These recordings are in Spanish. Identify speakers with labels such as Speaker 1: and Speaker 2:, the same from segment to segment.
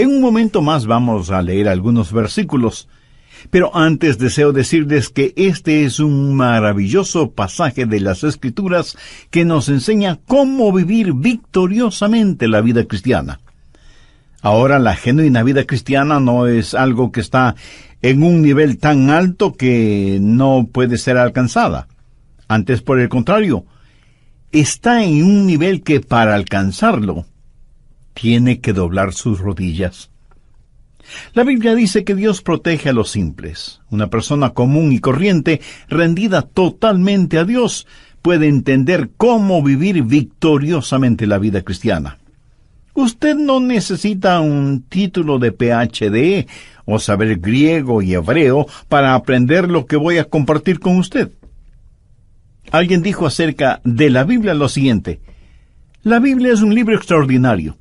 Speaker 1: En un momento más vamos a leer algunos versículos, pero antes deseo decirles que este es un maravilloso pasaje de las Escrituras que nos enseña cómo vivir victoriosamente la vida cristiana. Ahora, la genuina vida cristiana no es algo que está en un nivel tan alto que no puede ser alcanzada. Antes, por el contrario, está en un nivel que para alcanzarlo tiene que doblar sus rodillas. La Biblia dice que Dios protege a los simples. Una persona común y corriente, rendida totalmente a Dios, puede entender cómo vivir victoriosamente la vida cristiana. Usted no necesita un título de PhD o saber griego y hebreo para aprender lo que voy a compartir con usted. Alguien dijo acerca de la Biblia lo siguiente: la Biblia es un libro extraordinario.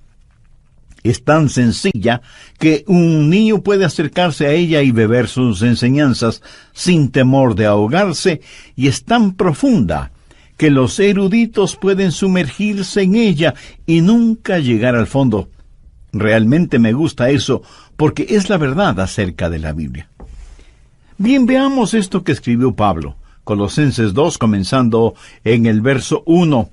Speaker 1: Es tan sencilla que un niño puede acercarse a ella y beber sus enseñanzas sin temor de ahogarse, y es tan profunda que los eruditos pueden sumergirse en ella y nunca llegar al fondo. Realmente me gusta eso, porque es la verdad acerca de la Biblia. Bien, veamos esto que escribió Pablo, Colosenses 2, comenzando en el verso 1.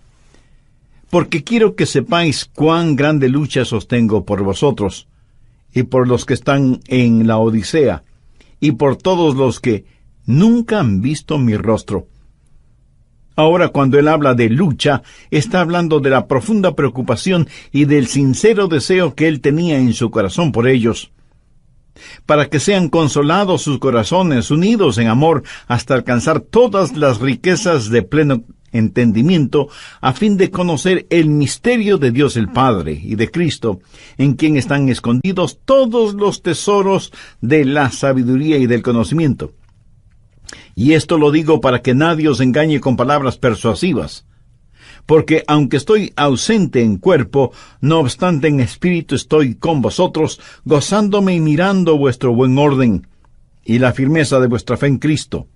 Speaker 1: Porque quiero que sepáis cuán grande lucha sostengo por vosotros, y por los que están en la Odisea, y por todos los que nunca han visto mi rostro. Ahora, cuando él habla de lucha, está hablando de la profunda preocupación y del sincero deseo que él tenía en su corazón por ellos, para que sean consolados sus corazones, unidos en amor, hasta alcanzar todas las riquezas de pleno entendimiento, a fin de conocer el misterio de Dios el Padre y de Cristo, en quien están escondidos todos los tesoros de la sabiduría y del conocimiento. Y esto lo digo para que nadie os engañe con palabras persuasivas, porque aunque estoy ausente en cuerpo, no obstante en espíritu estoy con vosotros, gozándome y mirando vuestro buen orden y la firmeza de vuestra fe en Cristo.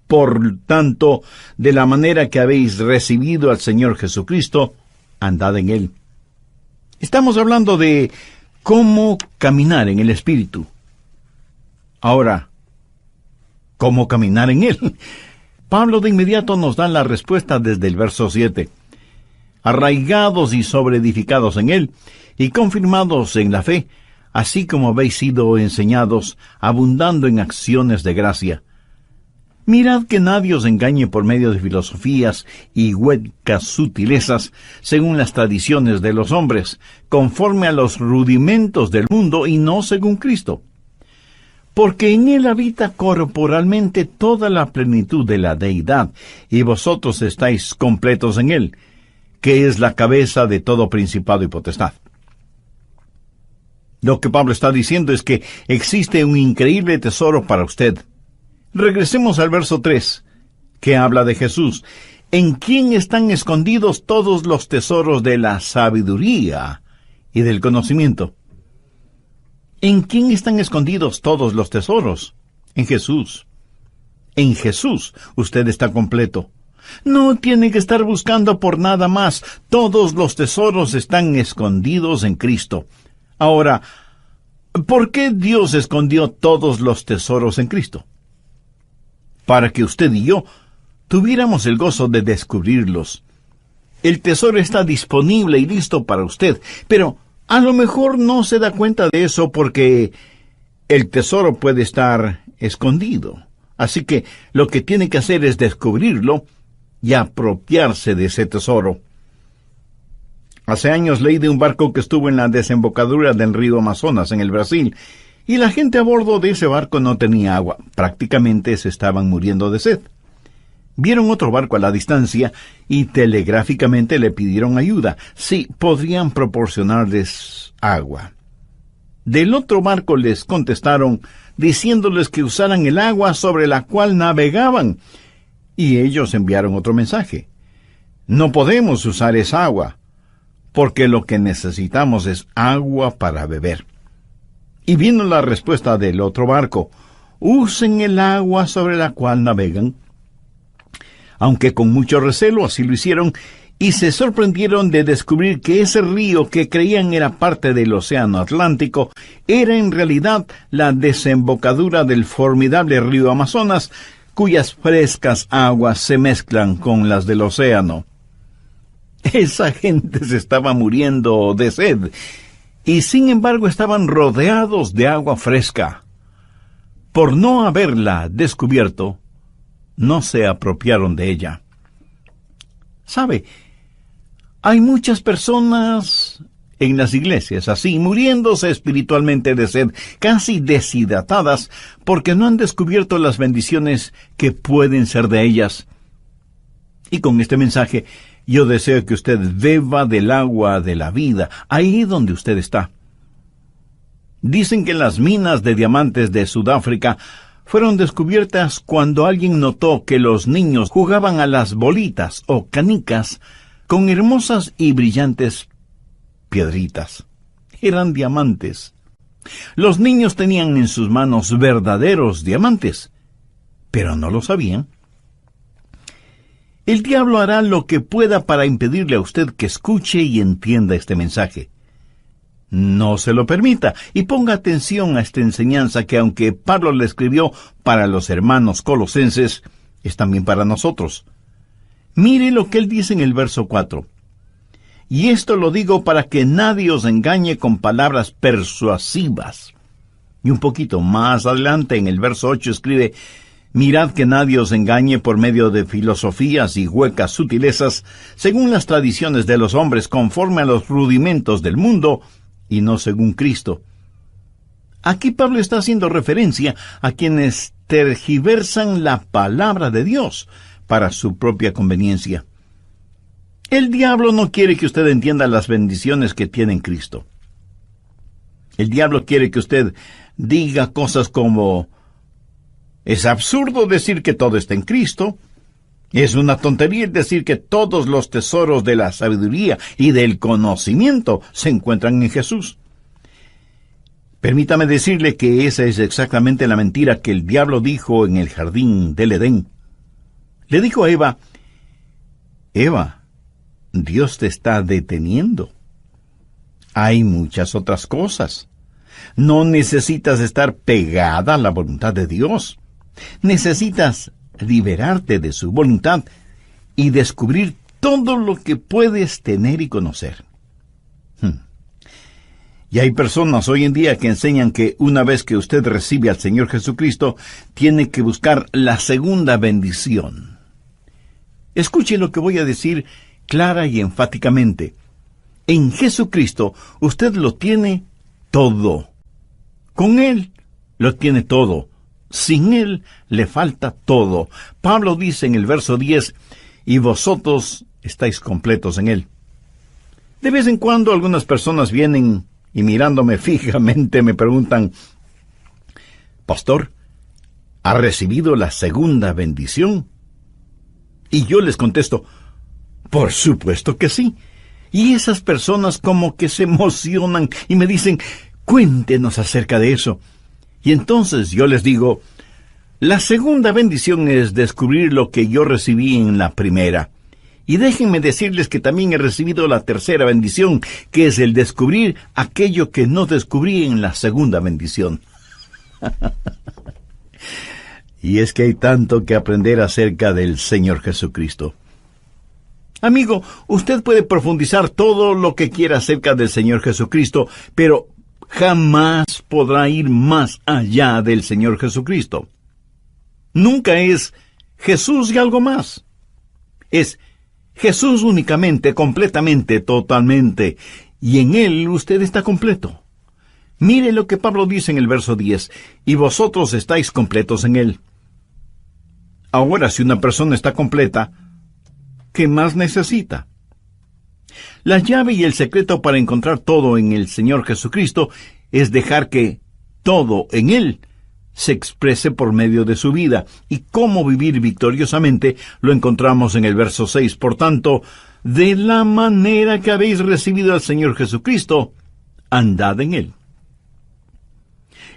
Speaker 1: Por tanto, de la manera que habéis recibido al Señor Jesucristo, andad en Él. Estamos hablando de cómo caminar en el Espíritu. Ahora, ¿cómo caminar en Él? Pablo de inmediato nos da la respuesta desde el verso 7. Arraigados y sobreedificados en Él, y confirmados en la fe, así como habéis sido enseñados, abundando en acciones de gracia. Mirad que nadie os engañe por medio de filosofías y huecas sutilezas, según las tradiciones de los hombres, conforme a los rudimentos del mundo y no según Cristo. Porque en Él habita corporalmente toda la plenitud de la deidad, y vosotros estáis completos en Él, que es la cabeza de todo principado y potestad. Lo que Pablo está diciendo es que existe un increíble tesoro para usted. Regresemos al verso 3, que habla de Jesús, en quien están escondidos todos los tesoros de la sabiduría y del conocimiento. ¿En quién están escondidos todos los tesoros? En Jesús. En Jesús usted está completo. No tiene que estar buscando por nada más. Todos los tesoros están escondidos en Cristo. Ahora, ¿por qué Dios escondió todos los tesoros en Cristo? Para que usted y yo tuviéramos el gozo de descubrirlos. El tesoro está disponible y listo para usted, pero a lo mejor no se da cuenta de eso porque el tesoro puede estar escondido. Así que lo que tiene que hacer es descubrirlo y apropiarse de ese tesoro. Hace años leí de un barco que estuvo en la desembocadura del río Amazonas, en el Brasil, y la gente a bordo de ese barco no tenía agua. Prácticamente se estaban muriendo de sed. Vieron otro barco a la distancia y telegráficamente le pidieron ayuda. Sí, podrían proporcionarles agua. Del otro barco les contestaron diciéndoles que usaran el agua sobre la cual navegaban. Y ellos enviaron otro mensaje. No podemos usar esa agua, porque lo que necesitamos es agua para beber. Y vino la respuesta del otro barco: usen el agua sobre la cual navegan. Aunque con mucho recelo así lo hicieron, y se sorprendieron de descubrir que ese río que creían era parte del Océano Atlántico era en realidad la desembocadura del formidable río Amazonas, cuyas frescas aguas se mezclan con las del océano. Esa gente se estaba muriendo de sed, y sin embargo estaban rodeados de agua fresca. Por no haberla descubierto, no se apropiaron de ella. ¿Sabe? Hay muchas personas en las iglesias así, muriéndose espiritualmente de sed, casi deshidratadas, porque no han descubierto las bendiciones que pueden ser de ellas. Y con este mensaje, yo deseo que usted beba del agua de la vida, ahí donde usted está. Dicen que las minas de diamantes de Sudáfrica fueron descubiertas cuando alguien notó que los niños jugaban a las bolitas o canicas con hermosas y brillantes piedritas. Eran diamantes. Los niños tenían en sus manos verdaderos diamantes, pero no lo sabían. El diablo hará lo que pueda para impedirle a usted que escuche y entienda este mensaje. No se lo permita y ponga atención a esta enseñanza que, aunque Pablo la escribió para los hermanos colosenses, es también para nosotros. Mire lo que él dice en el verso 4. Y esto lo digo para que nadie os engañe con palabras persuasivas. Y un poquito más adelante, en el verso 8, escribe: mirad que nadie os engañe por medio de filosofías y huecas sutilezas, según las tradiciones de los hombres, conforme a los rudimentos del mundo, y no según Cristo. Aquí Pablo está haciendo referencia a quienes tergiversan la palabra de Dios para su propia conveniencia. El diablo no quiere que usted entienda las bendiciones que tiene en Cristo. El diablo quiere que usted diga cosas como: es absurdo decir que todo está en Cristo. Es una tontería decir que todos los tesoros de la sabiduría y del conocimiento se encuentran en Jesús. Permítame decirle que esa es exactamente la mentira que el diablo dijo en el jardín del Edén. Le dijo a Eva: Eva, Dios te está deteniendo. Hay muchas otras cosas. No necesitas estar pegada a la voluntad de Dios. Necesitas liberarte de su voluntad y descubrir todo lo que puedes tener y conocer. Y hay personas hoy en día que enseñan que una vez que usted recibe al Señor Jesucristo, tiene que buscar la segunda bendición. Escuche lo que voy a decir clara y enfáticamente. En Jesucristo usted lo tiene todo. Con Él lo tiene todo. Sin Él le falta todo. Pablo dice en el verso 10, y vosotros estáis completos en Él. De vez en cuando algunas personas vienen y mirándome fijamente me preguntan: Pastor, ¿ha recibido la segunda bendición? Y yo les contesto: por supuesto que sí. Y esas personas como que se emocionan y me dicen: cuéntenos acerca de eso. Y entonces yo les digo: la segunda bendición es descubrir lo que yo recibí en la primera. Y déjenme decirles que también he recibido la tercera bendición, que es el descubrir aquello que no descubrí en la segunda bendición. Y es que hay tanto que aprender acerca del Señor Jesucristo. Amigo, usted puede profundizar todo lo que quiera acerca del Señor Jesucristo, pero jamás podrá ir más allá del Señor Jesucristo. Nunca es Jesús y algo más. Es Jesús únicamente, completamente, totalmente. Y en Él usted está completo. Mire lo que Pablo dice en el verso 10. Y vosotros estáis completos en Él. Ahora, si una persona está completa, ¿qué más necesita? La llave y el secreto para encontrar todo en el Señor Jesucristo es dejar que todo en Él se exprese por medio de su vida. Y cómo vivir victoriosamente lo encontramos en el verso 6. Por tanto, de la manera que habéis recibido al Señor Jesucristo, andad en Él.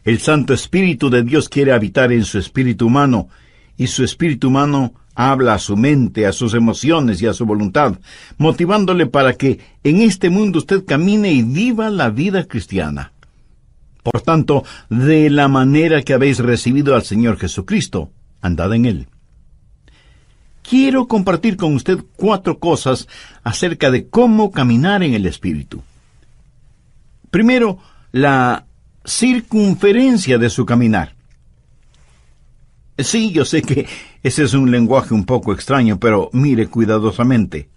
Speaker 1: El Santo Espíritu de Dios quiere habitar en su espíritu humano, y su espíritu humano Habla a su mente, a sus emociones y a su voluntad, motivándole para que en este mundo usted camine y viva la vida cristiana. Por tanto, de la manera que habéis recibido al Señor Jesucristo, andad en Él. Quiero compartir con usted 4 cosas acerca de cómo caminar en el Espíritu. Primero, la circunferencia de su caminar. Sí, yo sé que ese es un lenguaje un poco extraño, pero mire cuidadosamente.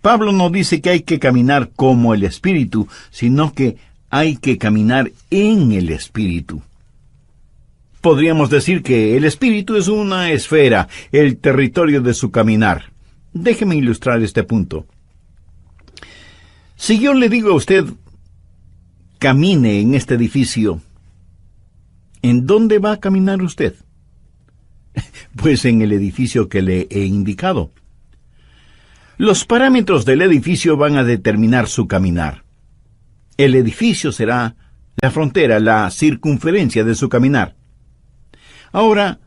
Speaker 1: Pablo no dice que hay que caminar como el Espíritu, sino que hay que caminar en el Espíritu. Podríamos decir que el Espíritu es una esfera, el territorio de su caminar. Déjeme ilustrar este punto. Si yo le digo a usted, camine en este edificio, ¿en dónde va a caminar usted? Pues en el edificio que le he indicado. Los parámetros del edificio van a determinar su caminar. El edificio será la frontera, la circunferencia de su caminar. Ahora,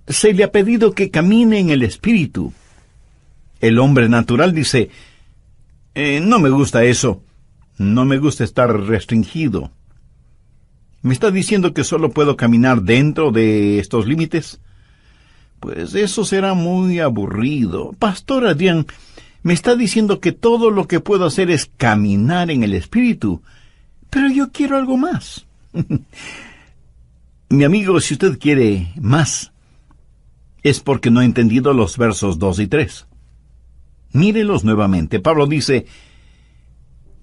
Speaker 1: se le ha pedido que camine en el Espíritu. El hombre natural dice, no me gusta eso, no me gusta estar restringido. ¿Me está diciendo que solo puedo caminar dentro de estos límites? Pues eso será muy aburrido. Pastor Adrián, me está diciendo que todo lo que puedo hacer es caminar en el Espíritu, pero yo quiero algo más. Mi amigo, si usted quiere más, es porque no ha entendido los versos 2 y 3. Mírelos nuevamente. Pablo dice,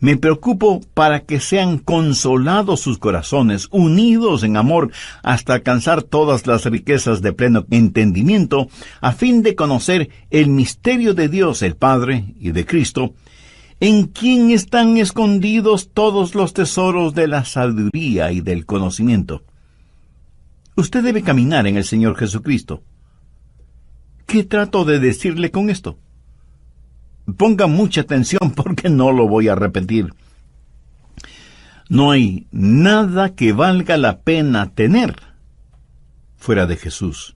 Speaker 1: me preocupo para que sean consolados sus corazones, unidos en amor, hasta alcanzar todas las riquezas de pleno entendimiento, a fin de conocer el misterio de Dios el Padre y de Cristo, en quien están escondidos todos los tesoros de la sabiduría y del conocimiento. Usted debe caminar en el Señor Jesucristo. ¿Qué trato de decirle con esto? Ponga mucha atención porque no lo voy a repetir. No hay nada que valga la pena tener fuera de Jesús.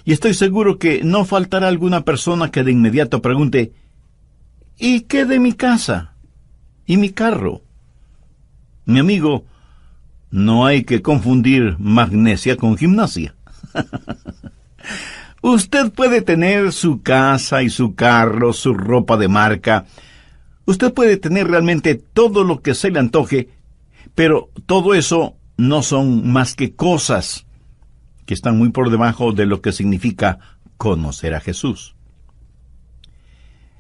Speaker 1: Y estoy seguro que no faltará alguna persona que de inmediato pregunte, ¿y qué de mi casa? ¿Y mi carro? Mi amigo, no hay que confundir magnesia con gimnasia. Usted puede tener su casa y su carro, su ropa de marca. Usted puede tener realmente todo lo que se le antoje, pero todo eso no son más que cosas que están muy por debajo de lo que significa conocer a Jesús.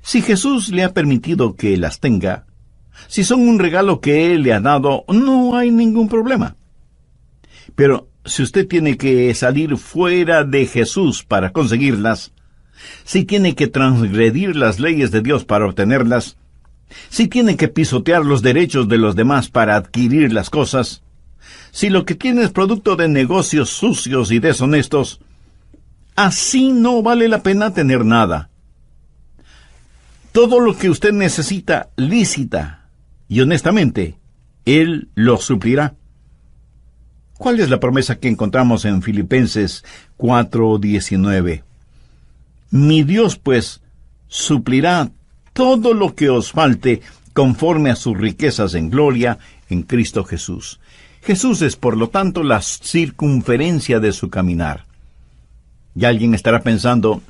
Speaker 1: Si Jesús le ha permitido que las tenga, si son un regalo que Él le ha dado, no hay ningún problema. Pero si usted tiene que salir fuera de Jesús para conseguirlas, si tiene que transgredir las leyes de Dios para obtenerlas, si tiene que pisotear los derechos de los demás para adquirir las cosas, si lo que tiene es producto de negocios sucios y deshonestos, así no vale la pena tener nada. Todo lo que usted necesita lícita y honestamente, Él lo suplirá. ¿Cuál es la promesa que encontramos en Filipenses 4:19? Mi Dios, pues, suplirá todo lo que os falte conforme a sus riquezas en gloria en Cristo Jesús. Jesús es, por lo tanto, la circunferencia de su caminar. Y alguien estará pensando,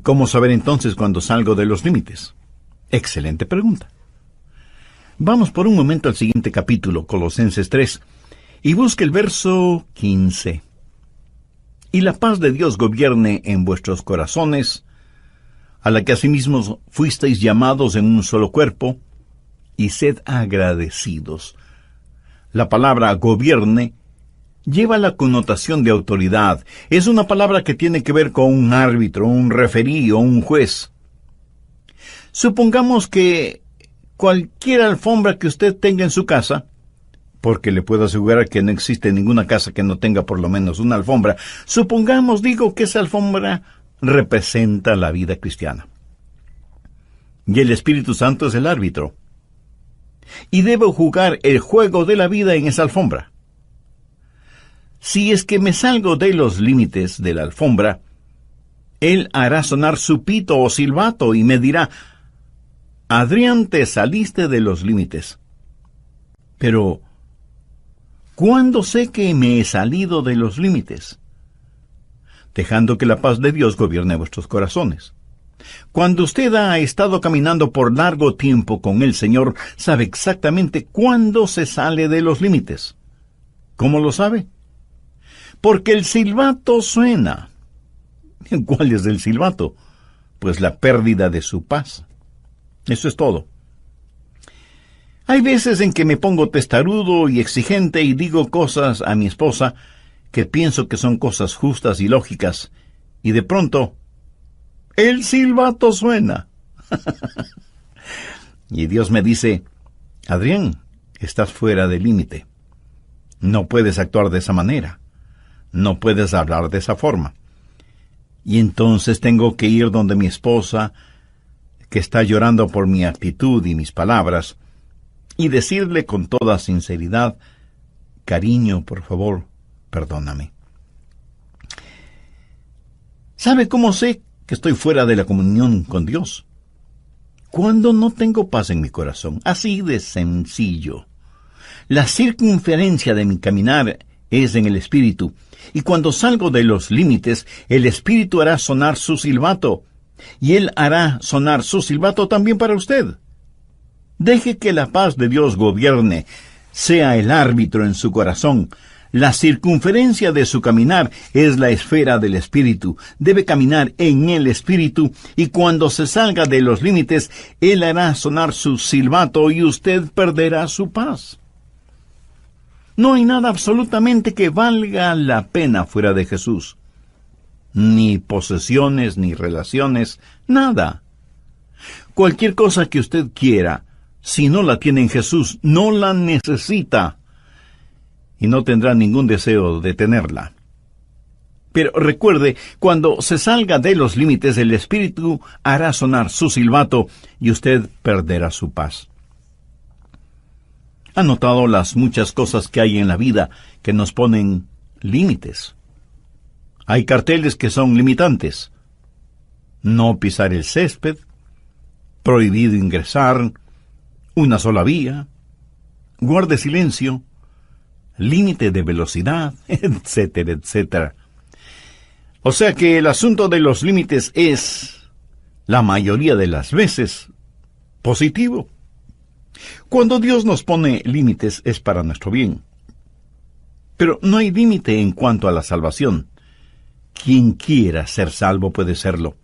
Speaker 1: ¿cómo saber entonces cuando salgo de los límites? Excelente pregunta. Vamos por un momento al siguiente capítulo, Colosenses 3, y busque el verso 15. Y la paz de Dios gobierne en vuestros corazones, a la que asimismo fuisteis llamados en un solo cuerpo, y sed agradecidos. La palabra gobierne lleva la connotación de autoridad. Es una palabra que tiene que ver con un árbitro, un referí o un juez. Supongamos que cualquier alfombra que usted tenga en su casa, porque le puedo asegurar que no existe ninguna casa que no tenga por lo menos una alfombra, supongamos, digo, que esa alfombra representa la vida cristiana. Y el Espíritu Santo es el árbitro. Y debo jugar el juego de la vida en esa alfombra. Si es que me salgo de los límites de la alfombra, Él hará sonar su pito o silbato y me dirá: Adrián, te saliste de los límites. Pero, ¿cuándo sé que me he salido de los límites? Dejando que la paz de Dios gobierne vuestros corazones. Cuando usted ha estado caminando por largo tiempo con el Señor, sabe exactamente cuándo se sale de los límites. ¿Cómo lo sabe? Porque el silbato suena. ¿Cuál es el silbato? Pues la pérdida de su paz. Eso es todo. Hay veces en que me pongo testarudo y exigente y digo cosas a mi esposa que pienso que son cosas justas y lógicas, y de pronto el silbato suena. Y Dios me dice: Adrián, estás fuera del límite. No puedes actuar de esa manera. No puedes hablar de esa forma. Y entonces tengo que ir donde mi esposa, que está llorando por mi actitud y mis palabras, y decirle con toda sinceridad: cariño, por favor, perdóname. ¿Sabe cómo sé que estoy fuera de la comunión con Dios? Cuando no tengo paz en mi corazón. Así de sencillo. La circunferencia de mi caminar es en el Espíritu, y cuando salgo de los límites, el Espíritu hará sonar su silbato, y Él hará sonar su silbato también para usted. Deje que la paz de Dios gobierne, sea el árbitro en su corazón. La circunferencia de su caminar es la esfera del Espíritu. Debe caminar en el Espíritu, y cuando se salga de los límites, Él hará sonar su silbato y usted perderá su paz. No hay nada absolutamente que valga la pena fuera de Jesús. Ni posesiones, ni relaciones, nada. Cualquier cosa que usted quiera, si no la tiene en Jesús, no la necesita, y no tendrá ningún deseo de tenerla. Pero recuerde, cuando se salga de los límites, el Espíritu hará sonar su silbato y usted perderá su paz. ¿Ha notado las muchas cosas que hay en la vida que nos ponen límites? Hay carteles que son limitantes. No pisar el césped, prohibido ingresar, una sola vía, guarde silencio, límite de velocidad, etcétera, etcétera. O sea que el asunto de los límites es, la mayoría de las veces, positivo. Cuando Dios nos pone límites es para nuestro bien. Pero no hay límite en cuanto a la salvación. Quien quiera ser salvo puede serlo.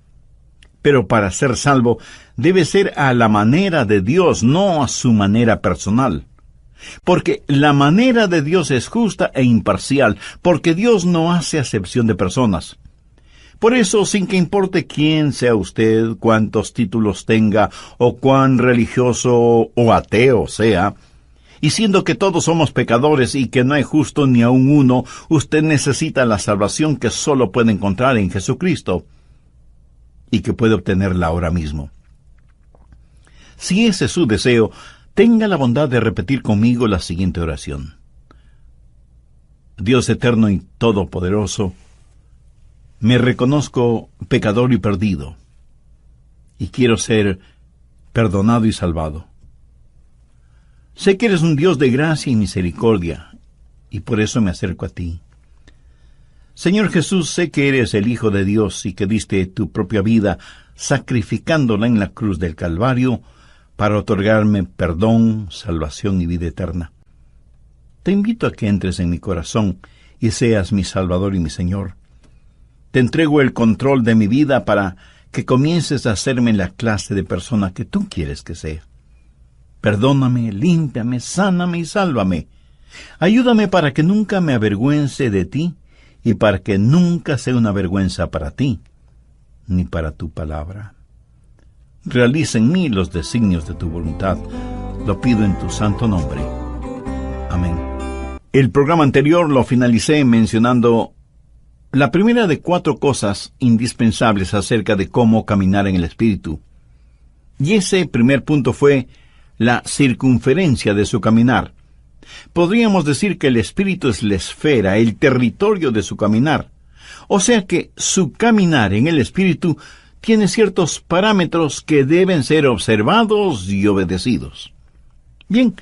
Speaker 1: Pero para ser salvo debe ser a la manera de Dios, no a su manera personal. Porque la manera de Dios es justa e imparcial, porque Dios no hace acepción de personas. Por eso, sin que importe quién sea usted, cuántos títulos tenga, o cuán religioso o ateo sea, y siendo que todos somos pecadores y que no hay justo ni aun uno, usted necesita la salvación que solo puede encontrar en Jesucristo, y que puede obtenerla ahora mismo. Si ese es su deseo, tenga la bondad de repetir conmigo la siguiente oración. Dios eterno y todopoderoso, me reconozco pecador y perdido, y quiero ser perdonado y salvado. Sé que eres un Dios de gracia y misericordia, y por eso me acerco a ti. Señor Jesús, sé que eres el Hijo de Dios y que diste tu propia vida, sacrificándola en la cruz del Calvario, para otorgarme perdón, salvación y vida eterna. Te invito a que entres en mi corazón y seas mi Salvador y mi Señor. Te entrego el control de mi vida para que comiences a hacerme la clase de persona que tú quieres que sea. Perdóname, límpiame, sáname y sálvame. Ayúdame para que nunca me avergüence de ti y para que nunca sea una vergüenza para ti, ni para tu palabra. Realiza en mí los designios de tu voluntad. Lo pido en tu santo nombre. Amén. El programa anterior lo finalicé mencionando la primera de 4 cosas indispensables acerca de cómo caminar en el Espíritu. Y ese primer punto fue la circunferencia de su caminar. Podríamos decir que el espíritu es la esfera, el territorio de su caminar. O sea que su caminar en el espíritu tiene ciertos parámetros que deben ser observados y obedecidos. Bien,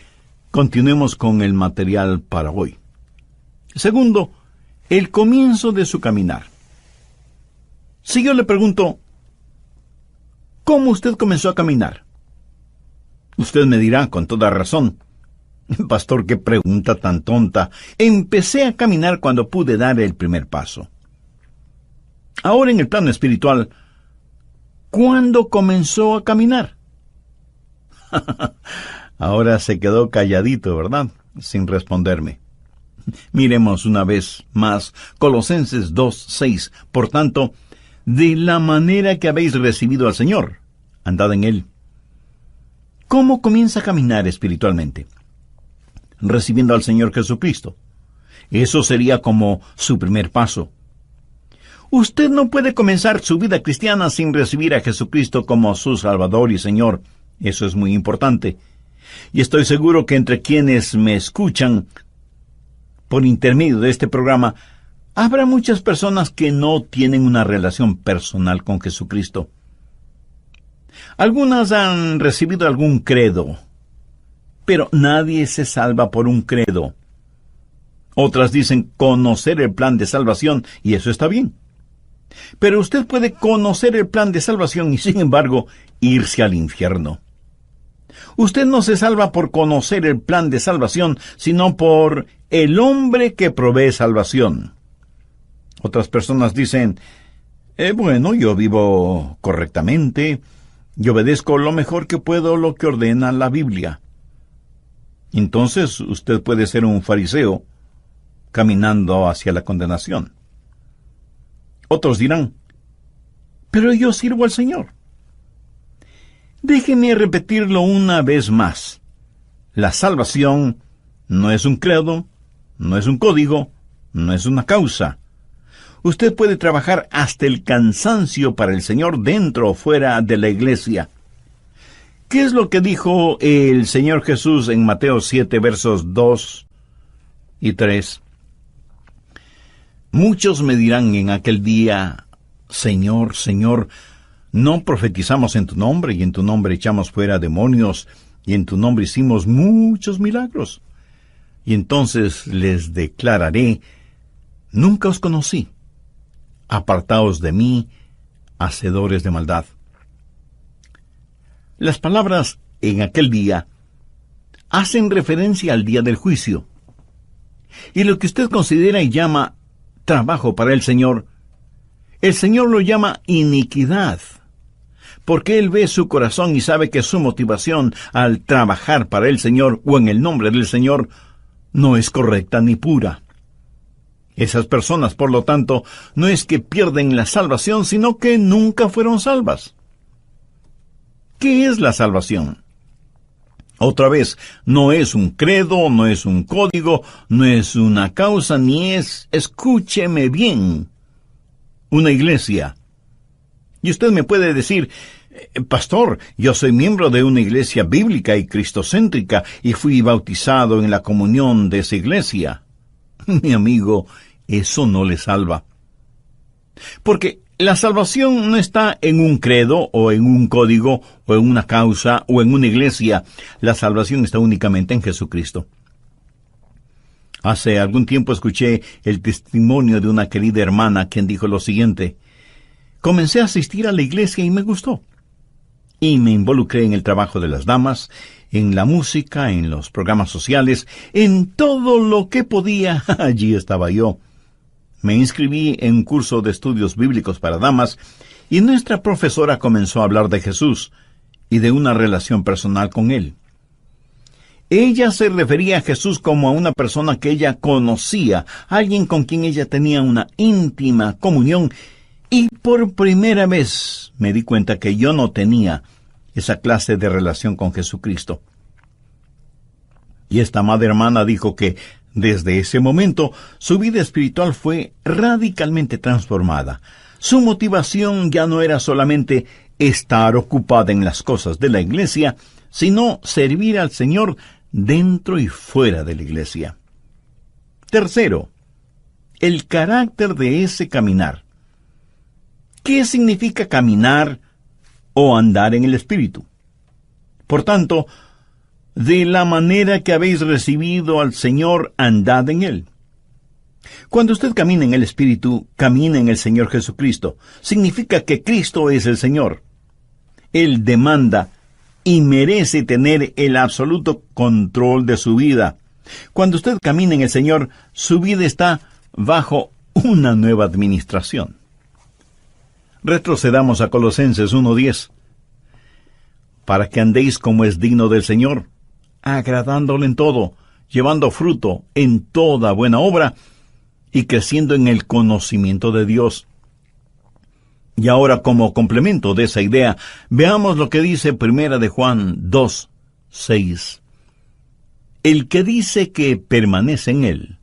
Speaker 1: continuemos con el material para hoy. Segundo, el comienzo de su caminar. Si yo le pregunto, ¿cómo usted comenzó a caminar? Usted me dirá con toda razón, pastor, qué pregunta tan tonta. Empecé a caminar cuando pude dar el primer paso. Ahora en el plano espiritual, ¿cuándo comenzó a caminar? Ahora se quedó calladito, ¿verdad? Sin responderme. Miremos una vez más Colosenses 2:6. Por tanto, de la manera que habéis recibido al Señor, andad en Él. ¿Cómo comienza a caminar espiritualmente? Recibiendo al Señor Jesucristo. Eso sería como su primer paso. Usted no puede comenzar su vida cristiana sin recibir a Jesucristo como su Salvador y Señor. Eso es muy importante. Y estoy seguro que entre quienes me escuchan por intermedio de este programa, habrá muchas personas que no tienen una relación personal con Jesucristo. Algunas han recibido algún credo, pero nadie se salva por un credo. Otras dicen conocer el plan de salvación, y eso está bien. Pero usted puede conocer el plan de salvación y, sin embargo, irse al infierno. Usted no se salva por conocer el plan de salvación, sino por el hombre que provee salvación. Otras personas dicen, bueno, yo vivo correctamente, y obedezco lo mejor que puedo lo que ordena la Biblia. Entonces usted puede ser un fariseo caminando hacia la condenación. Otros dirán, pero yo sirvo al Señor. Déjeme repetirlo una vez más. La salvación no es un credo, no es un código, no es una causa. Usted puede trabajar hasta el cansancio para el Señor dentro o fuera de la iglesia. ¿Qué es lo que dijo el Señor Jesús en Mateo 7, versos 2 y 3? Muchos me dirán en aquel día, Señor, Señor, ¿no profetizamos en tu nombre, y en tu nombre echamos fuera demonios, y en tu nombre hicimos muchos milagros? Y entonces les declararé, nunca os conocí. Apartaos de mí, hacedores de maldad. Las palabras en aquel día hacen referencia al día del juicio. Y lo que usted considera y llama trabajo para el Señor lo llama iniquidad, porque Él ve su corazón y sabe que su motivación al trabajar para el Señor o en el nombre del Señor no es correcta ni pura. Esas personas, por lo tanto, no es que pierden la salvación, sino que nunca fueron salvas. ¿Qué es la salvación? Otra vez, no es un credo, no es un código, no es una causa, ni es, escúcheme bien, una iglesia. Y usted me puede decir, pastor, yo soy miembro de una iglesia bíblica y cristocéntrica y fui bautizado en la comunión de esa iglesia. Mi amigo, eso no le salva. Porque la salvación no está en un credo, o en un código, o en una causa, o en una iglesia. La salvación está únicamente en Jesucristo. Hace algún tiempo escuché el testimonio de una querida hermana quien dijo lo siguiente: comencé a asistir a la iglesia y me gustó. Y me involucré en el trabajo de las damas, en la música, en los programas sociales, en todo lo que podía. Allí estaba yo. Me inscribí en un curso de estudios bíblicos para damas, y nuestra profesora comenzó a hablar de Jesús y de una relación personal con Él. Ella se refería a Jesús como a una persona que ella conocía, alguien con quien ella tenía una íntima comunión, y por primera vez me di cuenta que yo no tenía esa clase de relación con Jesucristo. Y esta amada hermana dijo que desde ese momento su vida espiritual fue radicalmente transformada. Su motivación ya no era solamente estar ocupada en las cosas de la iglesia, sino servir al Señor dentro y fuera de la iglesia. Tercero, el carácter de ese caminar. ¿Qué significa caminar o andar en el Espíritu? Por tanto, de la manera que habéis recibido al Señor, andad en Él. Cuando usted camina en el Espíritu, camina en el Señor Jesucristo. Significa que Cristo es el Señor. Él demanda y merece tener el absoluto control de su vida. Cuando usted camina en el Señor, su vida está bajo una nueva administración. Retrocedamos a Colosenses 1:10. Para que andéis como es digno del Señor, agradándole en todo, llevando fruto en toda buena obra y creciendo en el conocimiento de Dios. Y ahora, como complemento de esa idea, veamos lo que dice 1 de Juan 2:6. El que dice que permanece en Él,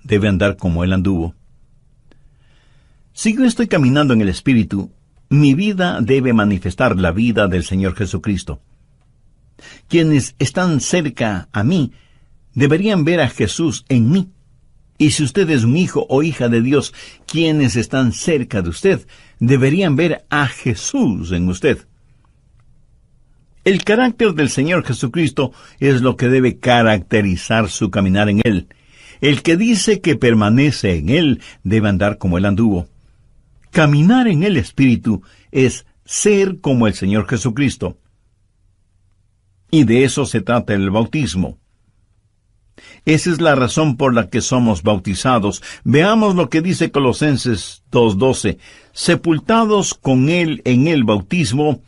Speaker 1: debe andar como Él anduvo. Si yo estoy caminando en el Espíritu, mi vida debe manifestar la vida del Señor Jesucristo. Quienes están cerca a mí deberían ver a Jesús en mí. Y si usted es un hijo o hija de Dios, quienes están cerca de usted deberían ver a Jesús en usted. El carácter del Señor Jesucristo es lo que debe caracterizar su caminar en Él. El que dice que permanece en Él debe andar como Él anduvo. Caminar en el Espíritu es ser como el Señor Jesucristo. Y de eso se trata el bautismo. Esa es la razón por la que somos bautizados. Veamos lo que dice Colosenses 2:12. Sepultados con Él en el bautismo,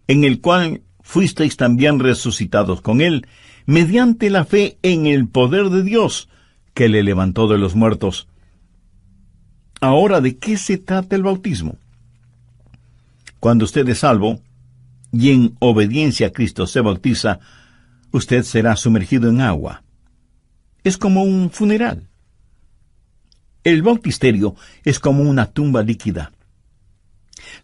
Speaker 1: en el cual fuisteis también resucitados con Él, mediante la fe en el poder de Dios, que le levantó de los muertos. Ahora, ¿de qué se trata el bautismo? Cuando usted es salvo, y en obediencia a Cristo se bautiza, usted será sumergido en agua. Es como un funeral. El bautisterio es como una tumba líquida.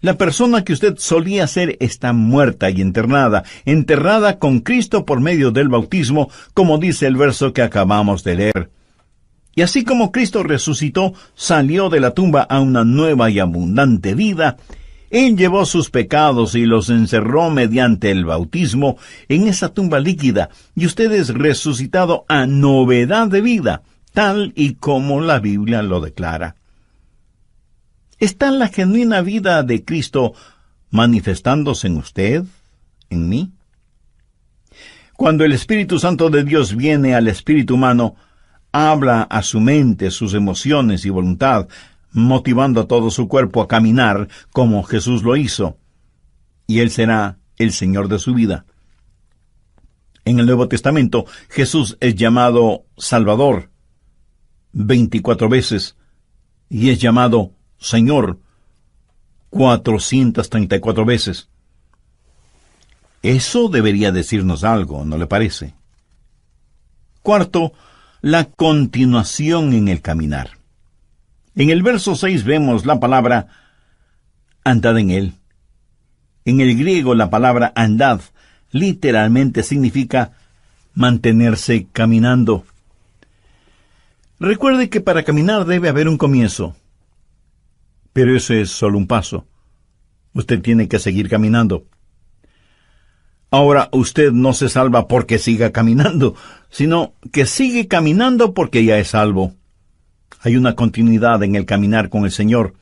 Speaker 1: La persona que usted solía ser está muerta y enterrada con Cristo por medio del bautismo, como dice el verso que acabamos de leer. Y así como Cristo resucitó, salió de la tumba a una nueva y abundante vida, Él llevó sus pecados y los encerró mediante el bautismo en esa tumba líquida, y usted es resucitado a novedad de vida, tal y como la Biblia lo declara. ¿Está la genuina vida de Cristo manifestándose en usted, en mí? Cuando el Espíritu Santo de Dios viene al espíritu humano, habla a su mente, sus emociones y voluntad, motivando a todo su cuerpo a caminar como Jesús lo hizo, y Él será el Señor de su vida. En el Nuevo Testamento, Jesús es llamado Salvador 24 veces, y es llamado Señor 434 veces. Eso debería decirnos algo, ¿no le parece? Cuarto, la continuación en el caminar. En el verso 6 vemos la palabra andad en Él. En el griego la palabra andad literalmente significa mantenerse caminando. Recuerde que para caminar debe haber un comienzo. Pero eso es solo un paso. Usted tiene que seguir caminando. Ahora, usted no se salva porque siga caminando, sino que sigue caminando porque ya es salvo. Hay una continuidad en el caminar con el Señor.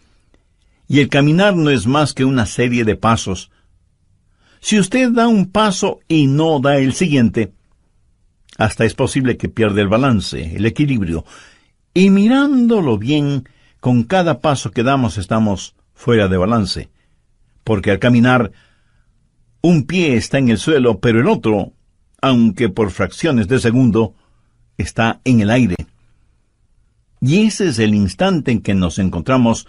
Speaker 1: Y el caminar no es más que una serie de pasos. Si usted da un paso y no da el siguiente, hasta es posible que pierda el balance, el equilibrio. Y mirándolo bien, con cada paso que damos estamos fuera de balance. Porque al caminar, un pie está en el suelo, pero el otro, aunque por fracciones de segundo, está en el aire. Y ese es el instante en que nos encontramos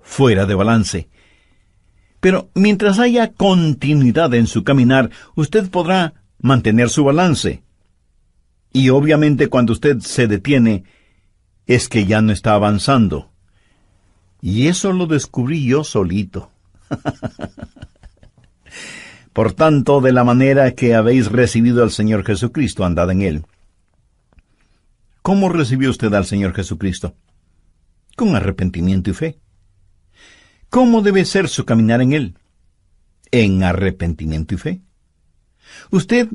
Speaker 1: fuera de balance. Pero mientras haya continuidad en su caminar, usted podrá mantener su balance. Y obviamente cuando usted se detiene, es que ya no está avanzando. Y eso lo descubrí yo solito. Por tanto, de la manera que habéis recibido al Señor Jesucristo, andad en Él. ¿Cómo recibió usted al Señor Jesucristo? Con arrepentimiento y fe. ¿Cómo debe ser su caminar en Él? En arrepentimiento y fe. Usted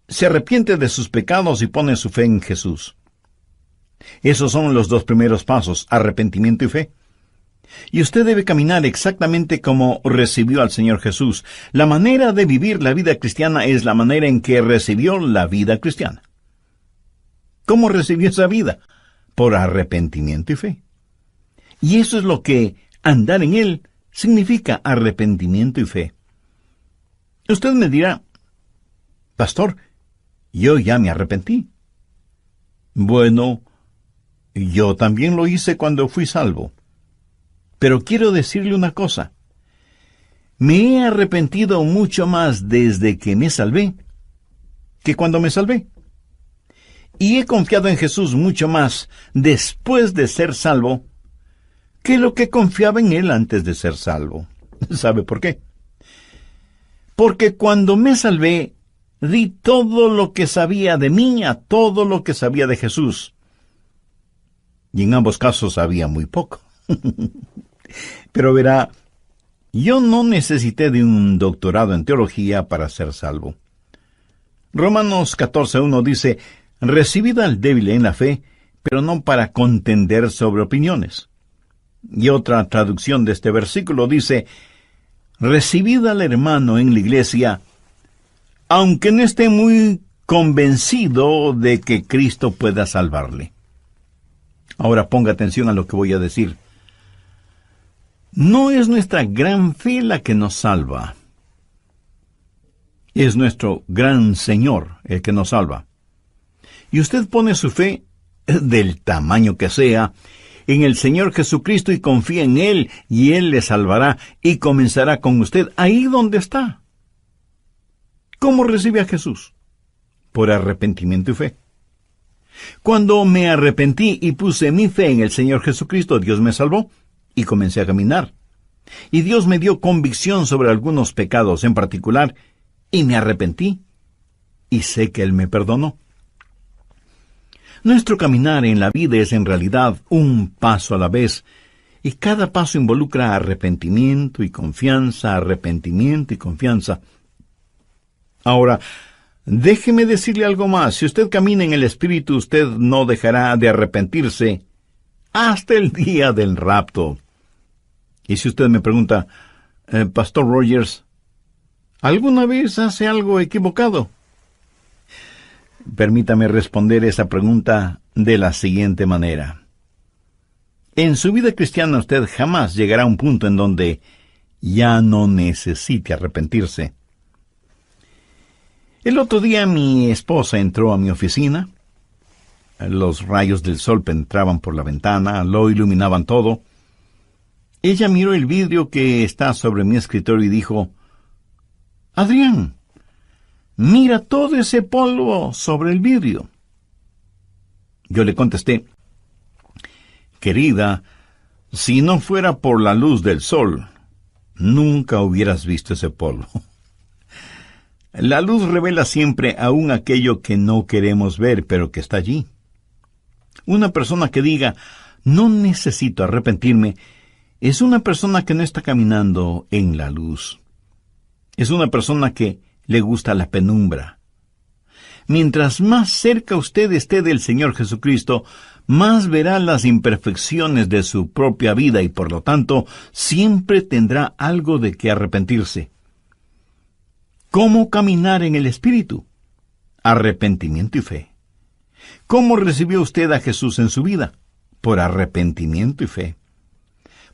Speaker 1: se arrepiente de sus pecados y pone su fe en Jesús. Esos son los dos primeros pasos, arrepentimiento y fe. Y usted debe caminar exactamente como recibió al Señor Jesús. La manera de vivir la vida cristiana es la manera en que recibió la vida cristiana. ¿Cómo recibió esa vida? Por arrepentimiento y fe. Y eso es lo que andar en Él significa, arrepentimiento y fe. Usted me dirá, pastor, yo ya me arrepentí. Bueno, yo también lo hice cuando fui salvo. Pero quiero decirle una cosa. Me he arrepentido mucho más desde que me salvé que cuando me salvé. Y he confiado en Jesús mucho más después de ser salvo que lo que confiaba en Él antes de ser salvo. ¿Sabe por qué? Porque cuando me salvé, di todo lo que sabía de mí a todo lo que sabía de Jesús. Y en ambos casos sabía muy poco. Pero verá, yo no necesité de un doctorado en teología para ser salvo. Romanos 14:1 dice, recibid al débil en la fe, pero no para contender sobre opiniones. Y otra traducción de este versículo dice, recibid al hermano en la iglesia, aunque no esté muy convencido de que Cristo pueda salvarle. Ahora ponga atención a lo que voy a decir. No es nuestra gran fe la que nos salva. Es nuestro gran Señor el que nos salva. Y usted pone su fe, del tamaño que sea, en el Señor Jesucristo y confía en Él, y Él le salvará y comenzará con usted ahí donde está. ¿Cómo recibe a Jesús? Por arrepentimiento y fe. Cuando me arrepentí y puse mi fe en el Señor Jesucristo, Dios me salvó y comencé a caminar. Y Dios me dio convicción sobre algunos pecados en particular, y me arrepentí, y sé que Él me perdonó. Nuestro caminar en la vida es en realidad un paso a la vez, y cada paso involucra arrepentimiento y confianza, arrepentimiento y confianza. Ahora, déjeme decirle algo más. Si usted camina en el Espíritu, usted no dejará de arrepentirse hasta el día del rapto. Y si usted me pregunta, Pastor Rogers, ¿alguna vez hace algo equivocado? Permítame responder esa pregunta de la siguiente manera. En su vida cristiana usted jamás llegará a un punto en donde ya no necesite arrepentirse. El otro día mi esposa entró a mi oficina. Los rayos del sol penetraban por la ventana, lo iluminaban todo. Ella miró el vidrio que está sobre mi escritorio y dijo, Adrián, mira todo ese polvo sobre el vidrio. Yo le contesté, querida, si no fuera por la luz del sol, nunca hubieras visto ese polvo. La luz revela siempre aún aquello que no queremos ver, pero que está allí. Una persona que diga, no necesito arrepentirme, es una persona que no está caminando en la luz. Es una persona que le gusta la penumbra. Mientras más cerca usted esté del Señor Jesucristo, más verá las imperfecciones de su propia vida y por lo tanto siempre tendrá algo de qué arrepentirse. ¿Cómo caminar en el Espíritu? Arrepentimiento y fe. ¿Cómo recibió usted a Jesús en su vida? Por arrepentimiento y fe.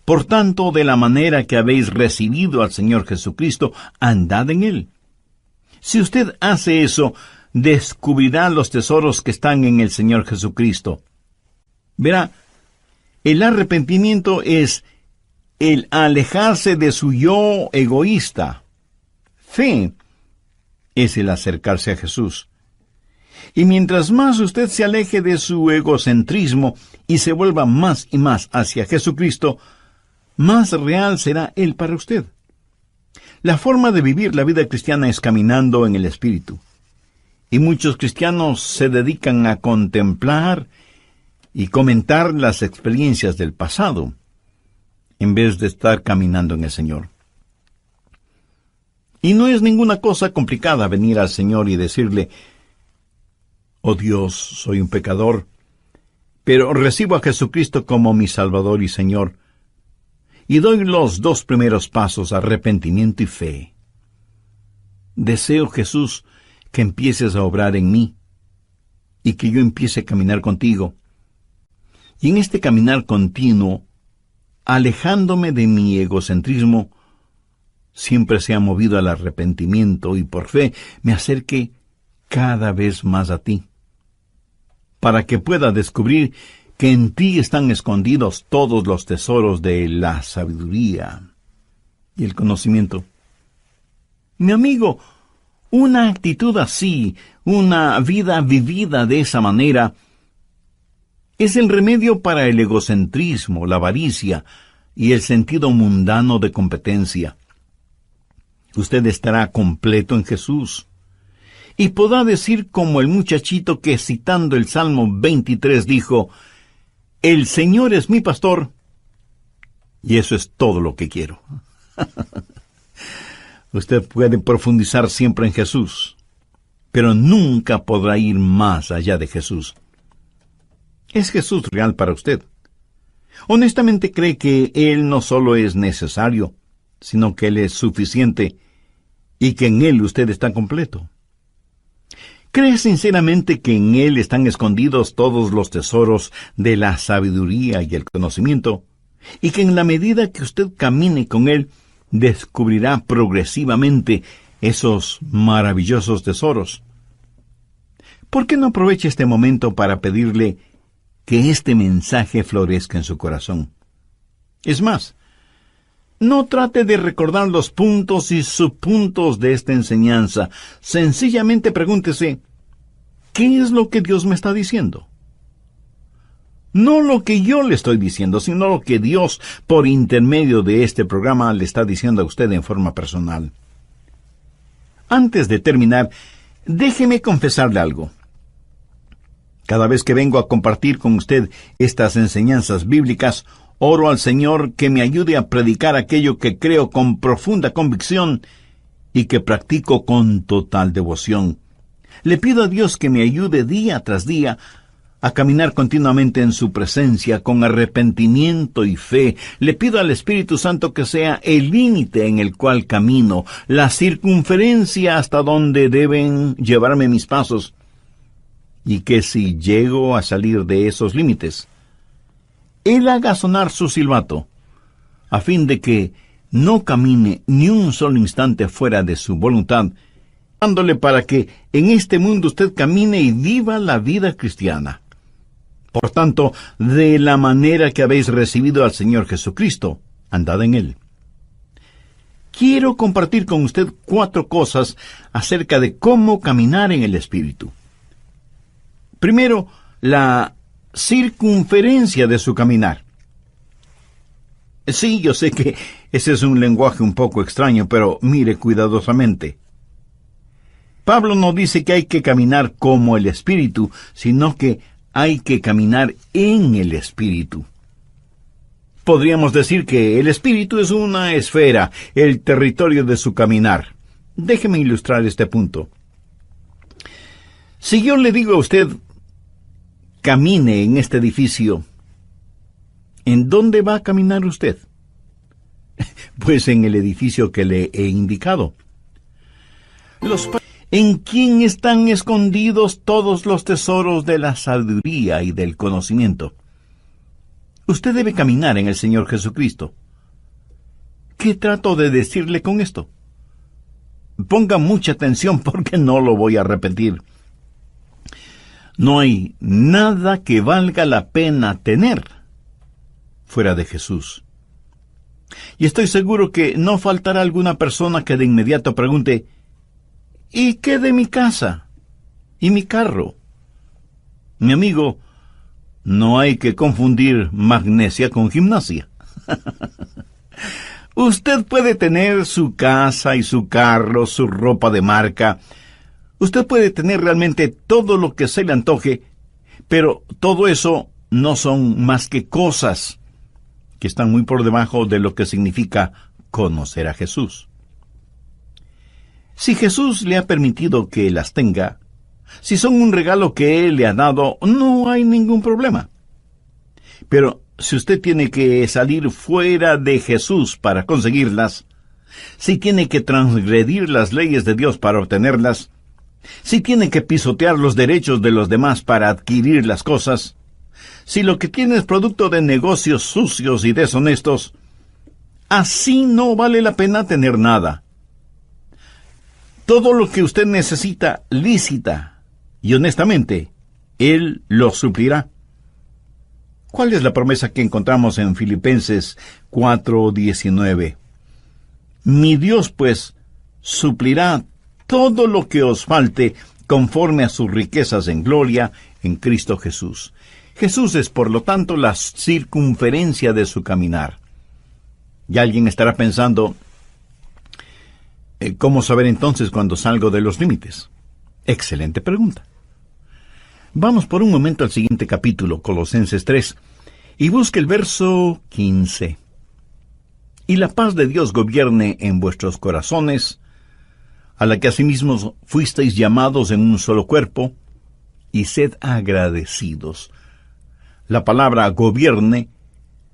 Speaker 1: Por tanto, de la manera que habéis recibido al Señor Jesucristo, andad en Él. Si usted hace eso, descubrirá los tesoros que están en el Señor Jesucristo. Verá, el arrepentimiento es el alejarse de su yo egoísta. Fe es el acercarse a Jesús. Y mientras más usted se aleje de su egocentrismo y se vuelva más y más hacia Jesucristo, más real será Él para usted. La forma de vivir la vida cristiana es caminando en el Espíritu. Y muchos cristianos se dedican a contemplar y comentar las experiencias del pasado, en vez de estar caminando en el Señor. Y no es ninguna cosa complicada venir al Señor y decirle: «Oh Dios, soy un pecador, pero recibo a Jesucristo como mi Salvador y Señor, y doy los 2 primeros pasos, arrepentimiento y fe. Deseo, Jesús, que empieces a obrar en mí, y que yo empiece a caminar contigo. Y en este caminar continuo, alejándome de mi egocentrismo, siempre sea movido al arrepentimiento y por fe me acerque cada vez más a ti, para que pueda descubrir que en ti están escondidos todos los tesoros de la sabiduría y el conocimiento». Mi amigo, una actitud así, una vida vivida de esa manera, es el remedio para el egocentrismo, la avaricia y el sentido mundano de competencia. Usted estará completo en Jesús, y podrá decir como el muchachito que, citando el Salmo 23, dijo: «El Señor es mi pastor, y eso es todo lo que quiero». Usted puede profundizar siempre en Jesús, pero nunca podrá ir más allá de Jesús. ¿Es Jesús real para usted? ¿Honestamente cree que Él no solo es necesario, sino que Él es suficiente y que en Él usted está completo? ¿Cree sinceramente que en Él están escondidos todos los tesoros de la sabiduría y el conocimiento, y que en la medida que usted camine con Él, descubrirá progresivamente esos maravillosos tesoros? ¿Por qué no aprovecha este momento para pedirle que este mensaje florezca en su corazón? Es más, no trate de recordar los puntos y subpuntos de esta enseñanza. Sencillamente pregúntese: ¿qué es lo que Dios me está diciendo? No lo que yo le estoy diciendo, sino lo que Dios, por intermedio de este programa, le está diciendo a usted en forma personal. Antes de terminar, déjeme confesarle algo. Cada vez que vengo a compartir con usted estas enseñanzas bíblicas, oro al Señor que me ayude a predicar aquello que creo con profunda convicción y que practico con total devoción. Le pido a Dios que me ayude día tras día a caminar continuamente en su presencia con arrepentimiento y fe. Le pido al Espíritu Santo que sea el límite en el cual camino, la circunferencia hasta donde deben llevarme mis pasos, y que si llego a salir de esos límites, Él haga sonar su silbato, a fin de que no camine ni un solo instante fuera de su voluntad, dándole para que en este mundo usted camine y viva la vida cristiana. Por tanto, de la manera que habéis recibido al Señor Jesucristo, andad en Él. Quiero compartir con usted 4 cosas acerca de cómo caminar en el Espíritu. Primero, la circunferencia de su caminar. Sí, yo sé que ese es un lenguaje un poco extraño, pero mire cuidadosamente. Pablo no dice que hay que caminar como el Espíritu, sino que hay que caminar en el Espíritu. Podríamos decir que el Espíritu es una esfera, el territorio de su caminar. Déjeme ilustrar este punto. Si yo le digo a usted: camine en este edificio, ¿en dónde va a caminar usted? Pues en el edificio que le he indicado. ¿En quién están escondidos todos los tesoros de la sabiduría y del conocimiento? Usted debe caminar en el Señor Jesucristo. ¿Qué trato de decirle con esto? Ponga mucha atención porque no lo voy a repetir. No hay nada que valga la pena tener fuera de Jesús. Y estoy seguro que no faltará alguna persona que de inmediato pregunte: ¿y qué de mi casa? ¿Y mi carro? Mi amigo, no hay que confundir magnesia con gimnasia. Usted puede tener su casa y su carro, su ropa de marca. Usted puede tener realmente todo lo que se le antoje, pero todo eso no son más que cosas que están muy por debajo de lo que significa conocer a Jesús. Si Jesús le ha permitido que las tenga, si son un regalo que Él le ha dado, no hay ningún problema. Pero si usted tiene que salir fuera de Jesús para conseguirlas, si tiene que transgredir las leyes de Dios para obtenerlas, si tiene que pisotear los derechos de los demás para adquirir las cosas, si lo que tiene es producto de negocios sucios y deshonestos, así no vale la pena tener nada. Todo lo que usted necesita lícita y honestamente, Él lo suplirá. ¿Cuál es la promesa que encontramos en Filipenses 4:19? Mi Dios, pues, suplirá todo lo que os falte conforme a sus riquezas en gloria en Cristo Jesús. Jesús es, por lo tanto, la circunferencia de su caminar. Y alguien estará pensando, ¿cómo saber entonces cuando salgo de los límites? Excelente pregunta. Vamos por un momento al siguiente capítulo, Colosenses 3, y busque el verso 15. Y la paz de Dios gobierne en vuestros corazones, a la que asimismo fuisteis llamados en un solo cuerpo, y sed agradecidos. La palabra gobierne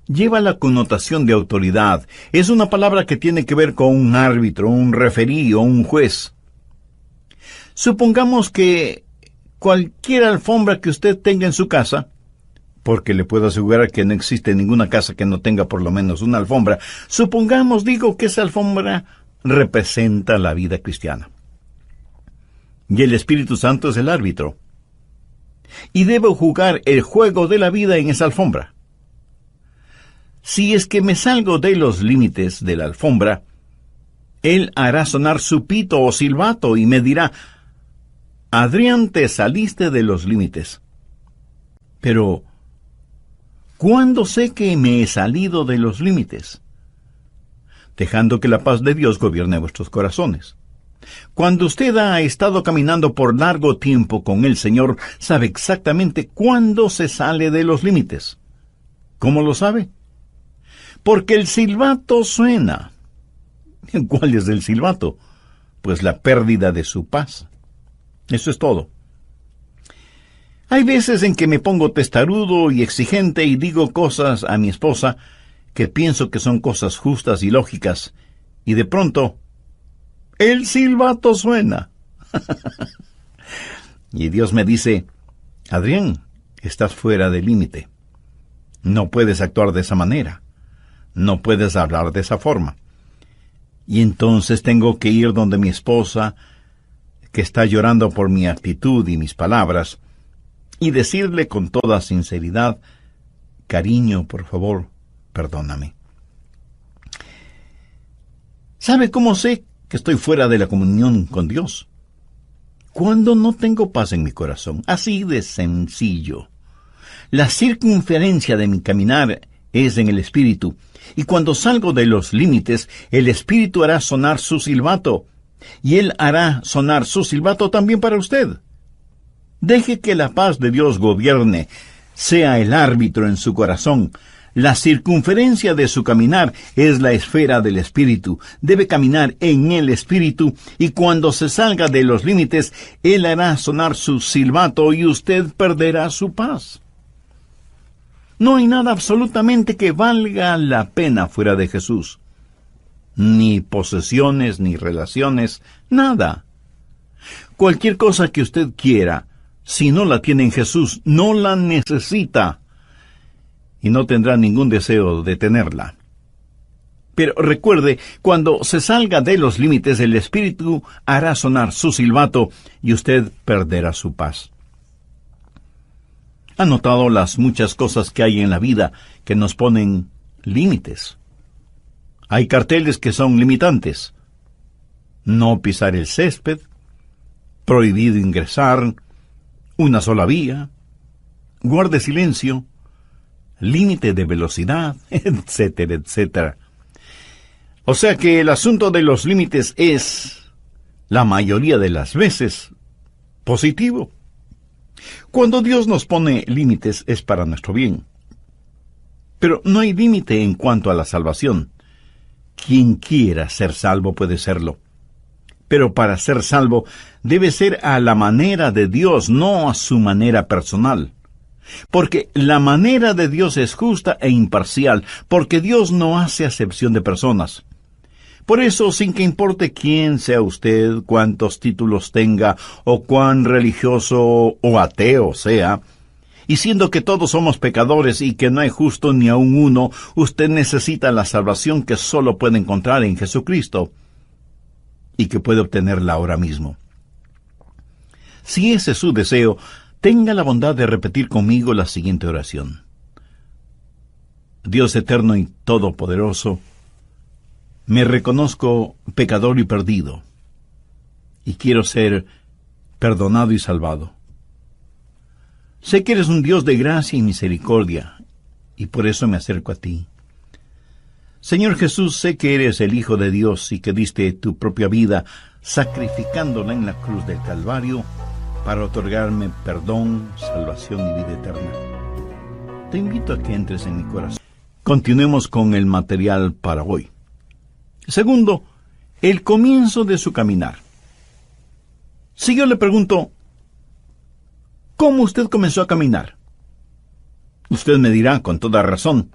Speaker 1: lleva la connotación de autoridad. Es una palabra que tiene que ver con un árbitro, un referí o un juez. Supongamos que cualquier alfombra que usted tenga en su casa, porque le puedo asegurar que no existe ninguna casa que no tenga por lo menos una alfombra, supongamos, que esa alfombra representa la vida cristiana. Y el Espíritu Santo es el árbitro. Y debo jugar el juego de la vida en esa alfombra. Si es que me salgo de los límites de la alfombra, Él hará sonar su pito o silbato y me dirá, Adrián, te saliste de los límites. Pero, ¿cuándo sé que me he salido de los límites? Dejando que la paz de Dios gobierne vuestros corazones. Cuando usted ha estado caminando por largo tiempo con el Señor, sabe exactamente cuándo se sale de los límites. ¿Cómo lo sabe? Porque el silbato suena. ¿Cuál es el silbato? Pues la pérdida de su paz. Eso es todo. Hay veces en que me pongo testarudo y exigente y digo cosas a mi esposa que pienso que son cosas justas y lógicas, y de pronto, el silbato suena. Y Dios me dice, Adrián, estás fuera de límite. No puedes actuar de esa manera. No puedes hablar de esa forma. Y entonces tengo que ir donde mi esposa, que está llorando por mi actitud y mis palabras, y decirle con toda sinceridad, cariño, por favor, perdóname. ¿Sabe cómo sé que estoy fuera de la comunión con Dios? Cuando no tengo paz en mi corazón, así de sencillo. La circunferencia de mi caminar es en el Espíritu, y cuando salgo de los límites, el Espíritu hará sonar su silbato, y Él hará sonar su silbato también para usted. Deje que la paz de Dios gobierne, sea el árbitro en su corazón. La circunferencia de su caminar es la esfera del Espíritu. Debe caminar en el Espíritu, y cuando se salga de los límites, Él hará sonar su silbato y usted perderá su paz. No hay nada absolutamente que valga la pena fuera de Jesús. Ni posesiones, ni relaciones, nada. Cualquier cosa que usted quiera, si no la tiene en Jesús, no la necesita, y no tendrá ningún deseo de tenerla. Pero recuerde, cuando se salga de los límites, el Espíritu hará sonar su silbato, y usted perderá su paz. ¿Ha notado las muchas cosas que hay en la vida que nos ponen límites? Hay carteles que son limitantes. No pisar el césped, prohibido ingresar, una sola vía, guarde silencio, límite de velocidad, etcétera, etcétera. O sea que el asunto de los límites es, la mayoría de las veces, positivo. Cuando Dios nos pone límites es para nuestro bien. Pero no hay límite en cuanto a la salvación. Quien quiera ser salvo puede serlo. Pero para ser salvo debe ser a la manera de Dios, no a su manera personal. Porque la manera de Dios es justa e imparcial, porque Dios no hace acepción de personas. Por eso, sin que importe quién sea usted, cuántos títulos tenga, o cuán religioso o ateo sea, y siendo que todos somos pecadores y que no hay justo ni aun uno, usted necesita la salvación que solo puede encontrar en Jesucristo, y que puede obtenerla ahora mismo. Si ese es su deseo, tenga la bondad de repetir conmigo la siguiente oración. Dios eterno y todopoderoso, me reconozco pecador y perdido, y quiero ser perdonado y salvado. Sé que eres un Dios de gracia y misericordia, y por eso me acerco a ti. Señor Jesús, sé que eres el Hijo de Dios y que diste tu propia vida, sacrificándola en la cruz del Calvario, para otorgarme perdón, salvación y vida eterna. Te invito a que entres en mi corazón. Continuemos con el material para hoy. Segundo, el comienzo de su caminar. Si yo le pregunto, ¿cómo usted comenzó a caminar? Usted me dirá con toda razón,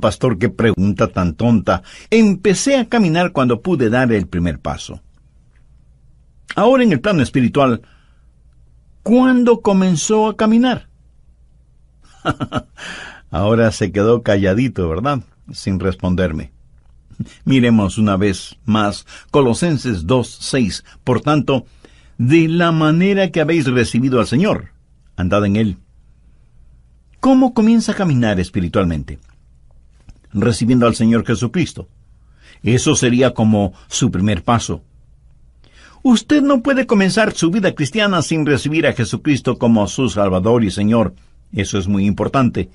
Speaker 1: pastor, qué pregunta tan tonta. Empecé a caminar cuando pude dar el primer paso. Ahora en el plano espiritual, ¿cuándo comenzó a caminar? Ahora se quedó calladito, ¿verdad? Sin responderme. Miremos una vez más Colosenses 2:6. Por tanto, de la manera que habéis recibido al Señor, andad en Él. ¿Cómo comienza a caminar espiritualmente? Recibiendo al Señor Jesucristo. Eso sería como su primer paso. Usted no puede comenzar su vida cristiana sin recibir a Jesucristo como su Salvador y Señor. Eso es muy importante.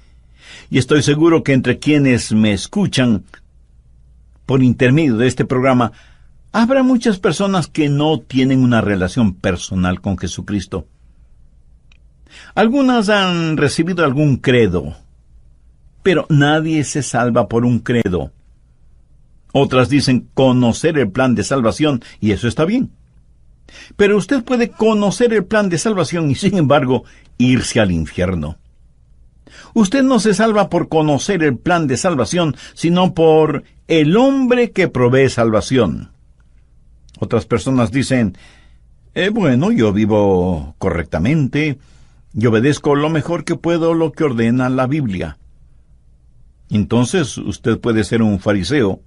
Speaker 1: Y estoy seguro que entre quienes me escuchan por intermedio de este programa, habrá muchas personas que no tienen una relación personal con Jesucristo. Algunas han recibido algún credo, pero nadie se salva por un credo. Otras dicen conocer el plan de salvación, y eso está bien. Pero usted puede conocer el plan de salvación y, sin embargo, irse al infierno. Usted no se salva por conocer el plan de salvación, sino por el hombre que provee salvación. Otras personas dicen, bueno, yo vivo correctamente, yo obedezco lo mejor que puedo lo que ordena la Biblia. Entonces usted puede ser un fariseo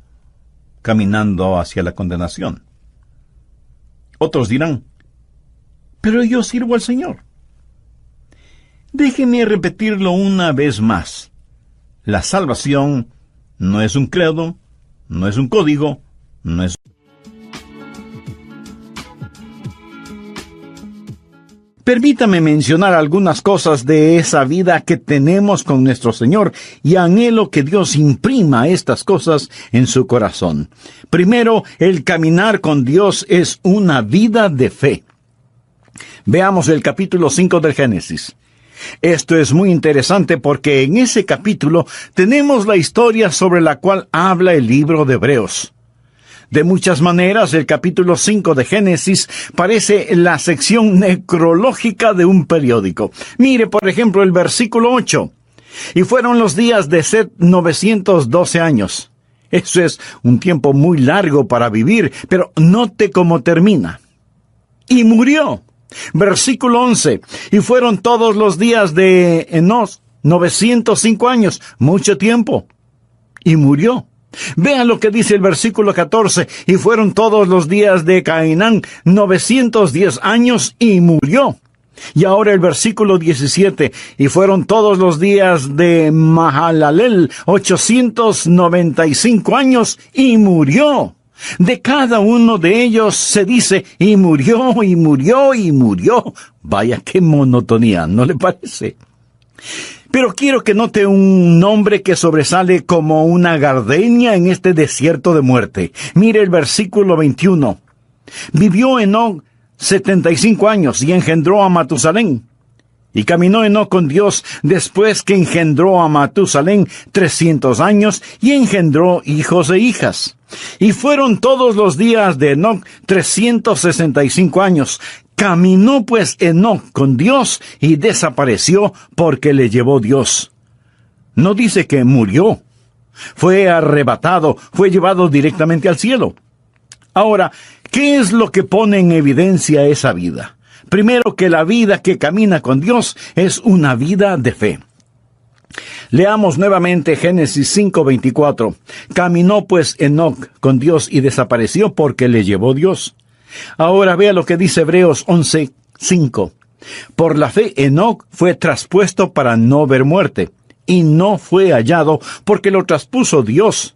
Speaker 1: caminando hacia la condenación. Otros dirán, pero yo sirvo al Señor. Déjeme repetirlo una vez más. La salvación no es un credo, no es un código, no es... Permítame mencionar algunas cosas de esa vida que tenemos con nuestro Señor y anhelo que Dios imprima estas cosas en su corazón. Primero, el caminar con Dios es una vida de fe. Veamos el capítulo 5 del Génesis. Esto es muy interesante porque en ese capítulo tenemos la historia sobre la cual habla el libro de Hebreos. De muchas maneras, el capítulo 5 de Génesis parece la sección necrológica de un periódico. Mire, por ejemplo, el versículo 8. Y fueron los días de Set 912 años. Eso es un tiempo muy largo para vivir, pero note cómo termina. Y murió. Versículo 11. Y fueron todos los días de Enos 905 años, mucho tiempo. Y murió. Vean lo que dice el versículo 14. Y fueron todos los días de Cainán 910 años y murió. Y ahora el versículo 17. Y fueron todos los días de Mahalalel 895 años y murió. De cada uno de ellos se dice, y murió, y murió, y murió. Vaya qué monotonía, ¿no le parece? Pero quiero que note un nombre que sobresale como una gardenia en este desierto de muerte. Mire el versículo 21. Vivió Enoc 75 años y engendró a Matusalén. Y caminó Enoc con Dios después que engendró a Matusalén 300 años y engendró hijos e hijas. Y fueron todos los días de Enoc 365 años. Caminó pues Enoc con Dios y desapareció porque le llevó Dios. No dice que murió. Fue arrebatado, fue llevado directamente al cielo. Ahora, ¿qué es lo que pone en evidencia esa vida? Primero, que la vida que camina con Dios es una vida de fe. Leamos nuevamente Génesis 5:24. Caminó pues Enoc con Dios y desapareció porque le llevó Dios. Ahora vea lo que dice Hebreos 11:5. Por la fe Enoc fue traspuesto para no ver muerte, y no fue hallado porque lo traspuso Dios.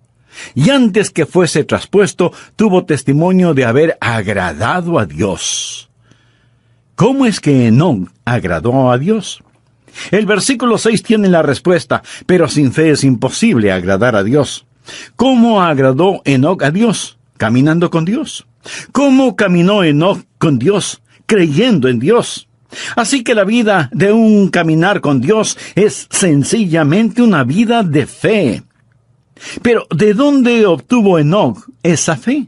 Speaker 1: Y antes que fuese traspuesto, tuvo testimonio de haber agradado a Dios. ¿Cómo es que Enoc agradó a Dios? El versículo 6 tiene la respuesta, pero sin fe es imposible agradar a Dios. ¿Cómo agradó Enoc a Dios? Caminando con Dios. ¿Cómo caminó Enoc con Dios? Creyendo en Dios. Así que la vida de un caminar con Dios es sencillamente una vida de fe. Pero, ¿de dónde obtuvo Enoc esa fe?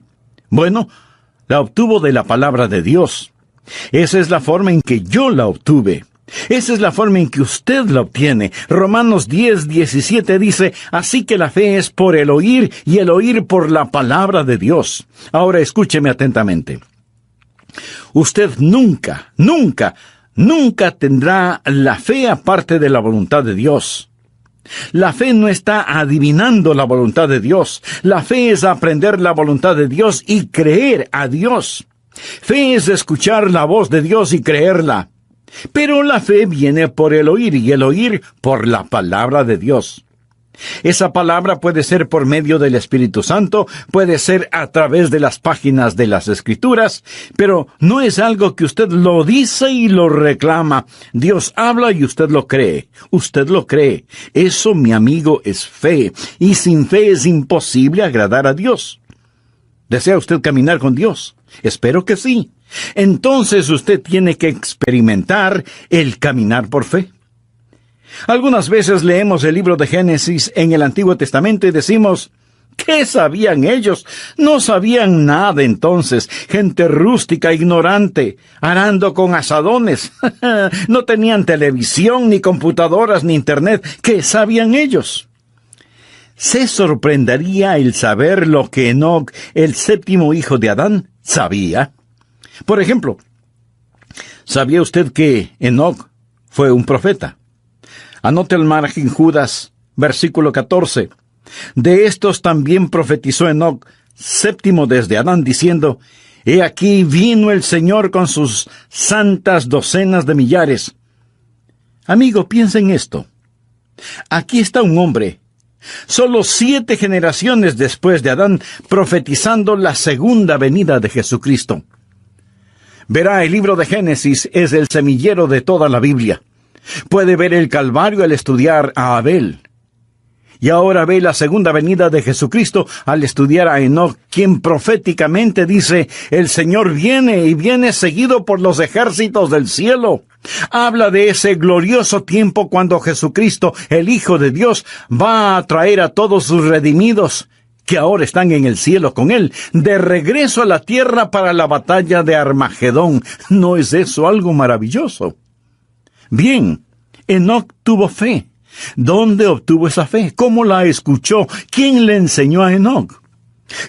Speaker 1: Bueno, la obtuvo de la palabra de Dios. Esa es la forma en que yo la obtuve. Esa es la forma en que usted la obtiene. Romanos 10:17 dice, así que la fe es por el oír y el oír por la palabra de Dios. Ahora escúcheme atentamente. Usted nunca tendrá la fe aparte de la voluntad de Dios. La fe no está adivinando la voluntad de Dios. La fe es aprender la voluntad de Dios y creer a Dios. Fe es escuchar la voz de Dios y creerla. Pero la fe viene por el oír y el oír por la palabra de Dios. Esa palabra puede ser por medio del Espíritu Santo, puede ser a través de las páginas de las Escrituras, pero no es algo que usted lo dice y lo reclama. Dios habla y usted lo cree. Usted lo cree. Eso, mi amigo, es fe. Y sin fe es imposible agradar a Dios. ¿Desea usted caminar con Dios? Espero que sí. Entonces usted tiene que experimentar el caminar por fe. Algunas veces leemos el libro de Génesis en el Antiguo Testamento y decimos, ¿qué sabían ellos? No sabían nada entonces. Gente rústica, ignorante, arando con azadones. No tenían televisión, ni computadoras, ni internet. ¿Qué sabían ellos? Se sorprendería el saber lo que Enoc, el séptimo hijo de Adán, sabía. Por ejemplo, ¿sabía usted que Enoc fue un profeta? Anote el margen Judas, versículo 14. De estos también profetizó Enoc, séptimo desde Adán, diciendo, he aquí vino el Señor con sus santas docenas de millares. Amigo, piensa en esto. Aquí está un hombre, solo 7 generaciones después de Adán, profetizando la segunda venida de Jesucristo. Verá, el libro de Génesis es el semillero de toda la Biblia. Puede ver el Calvario al estudiar a Abel. Y ahora ve la segunda venida de Jesucristo al estudiar a Enoc, quien proféticamente dice, el Señor viene y viene seguido por los ejércitos del cielo. Habla de ese glorioso tiempo cuando Jesucristo, el Hijo de Dios, va a traer a todos sus redimidos, que ahora están en el cielo con Él, de regreso a la tierra para la batalla de Armagedón. ¿No es eso algo maravilloso? Bien, Enoc tuvo fe. ¿Dónde obtuvo esa fe? ¿Cómo la escuchó? ¿Quién le enseñó a Enoc?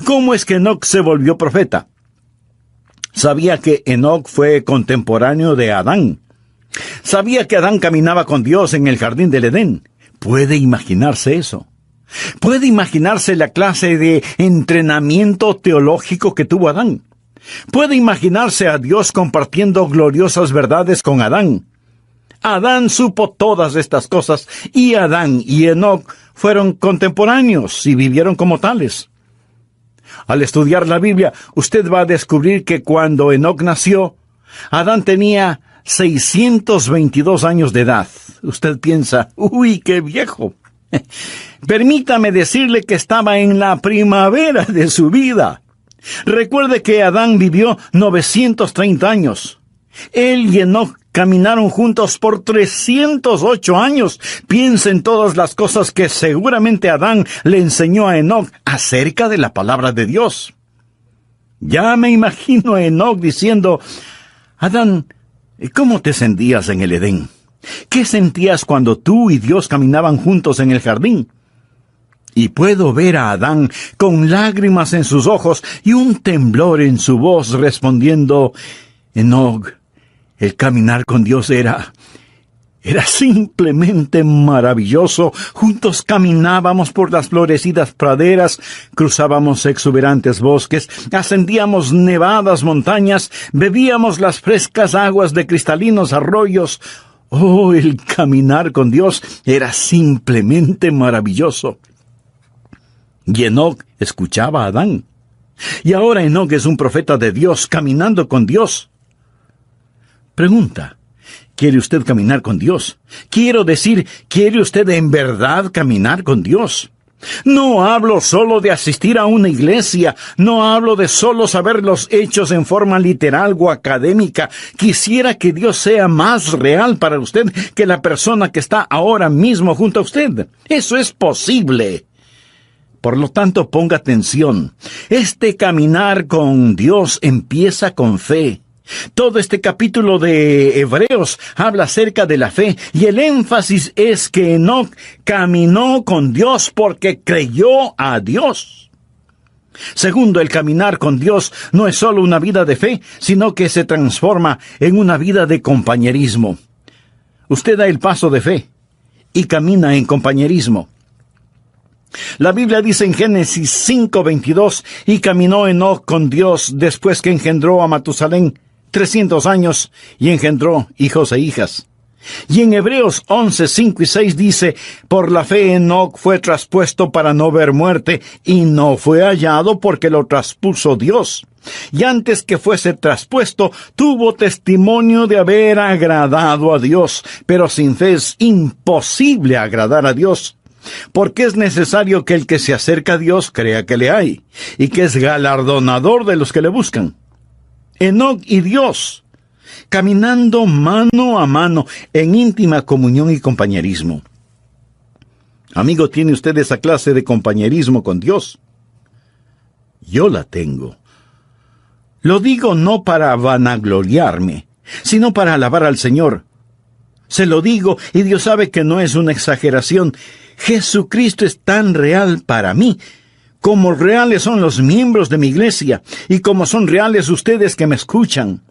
Speaker 1: ¿Cómo es que Enoc se volvió profeta? Sabía que Enoc fue contemporáneo de Adán. Sabía que Adán caminaba con Dios en el jardín del Edén. ¿Puede imaginarse eso? ¿Puede imaginarse la clase de entrenamiento teológico que tuvo Adán? ¿Puede imaginarse a Dios compartiendo gloriosas verdades con Adán? Adán supo todas estas cosas, y Adán y Enoc fueron contemporáneos y vivieron como tales. Al estudiar la Biblia, usted va a descubrir que cuando Enoc nació, Adán tenía 622 años de edad. Usted piensa, ¡uy, qué viejo! Permítame decirle que estaba en la primavera de su vida. Recuerde que Adán vivió 930 años. Él y Enoc caminaron juntos por 308 años. Piensa en todas las cosas que seguramente Adán le enseñó a Enoc acerca de la palabra de Dios. Ya me imagino a Enoc diciendo, Adán, ¿cómo te sentías en el Edén? ¿Qué sentías cuando tú y Dios caminaban juntos en el jardín? Y puedo ver a Adán con lágrimas en sus ojos y un temblor en su voz respondiendo, Enoc, el caminar con Dios era simplemente maravilloso. Juntos caminábamos por las florecidas praderas, cruzábamos exuberantes bosques, ascendíamos nevadas montañas, bebíamos las frescas aguas de cristalinos arroyos. Oh, el caminar con Dios era simplemente maravilloso. Y Enoc escuchaba a Adán. Y ahora Enoc es un profeta de Dios, caminando con Dios. Pregunta, ¿quiere usted caminar con Dios? Quiero decir, ¿quiere usted en verdad caminar con Dios? No hablo solo de asistir a una iglesia, no hablo de solo saber los hechos en forma literal o académica. Quisiera que Dios sea más real para usted que la persona que está ahora mismo junto a usted. Eso es posible. Por lo tanto, ponga atención. Este caminar con Dios empieza con fe. Todo este capítulo de Hebreos habla acerca de la fe, y el énfasis es que Enoc caminó con Dios porque creyó a Dios. Segundo, el caminar con Dios no es solo una vida de fe, sino que se transforma en una vida de compañerismo. Usted da el paso de fe y camina en compañerismo. La Biblia dice en Génesis 5:22, y caminó Enoc con Dios después que engendró a Matusalén 300 años, y engendró hijos e hijas. Y en Hebreos 11:5 y 6 dice, por la fe Enoc fue traspuesto para no ver muerte, y no fue hallado porque lo traspuso Dios. Y antes que fuese traspuesto, tuvo testimonio de haber agradado a Dios, pero sin fe es imposible agradar a Dios. Porque es necesario que el que se acerca a Dios crea que le hay, y que es galardonador de los que le buscan. Enoc y Dios, caminando mano a mano en íntima comunión y compañerismo. Amigo, ¿tiene usted esa clase de compañerismo con Dios? Yo la tengo. Lo digo no para vanagloriarme, sino para alabar al Señor. Se lo digo, y Dios sabe que no es una exageración. Jesucristo es tan real para mí, como reales son los miembros de mi iglesia, y como son reales ustedes que me escuchan.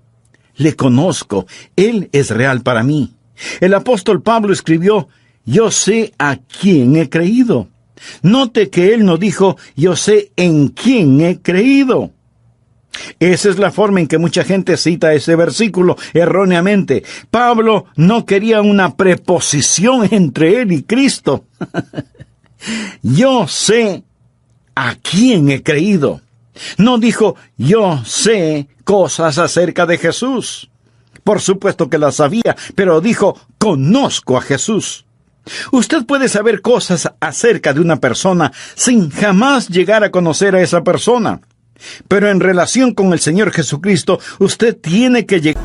Speaker 1: Le conozco, Él es real para mí. El apóstol Pablo escribió, yo sé a quién he creído. Note que él no dijo, yo sé en quién he creído. Esa es la forma en que mucha gente cita ese versículo erróneamente. Pablo no quería una preposición entre él y Cristo. Yo sé a quién he creído. No dijo, yo sé cosas acerca de Jesús. Por supuesto que las sabía, pero dijo, conozco a Jesús. Usted puede saber cosas acerca de una persona sin jamás llegar a conocer a esa persona. Pero en relación con el Señor Jesucristo, usted tiene que llegar.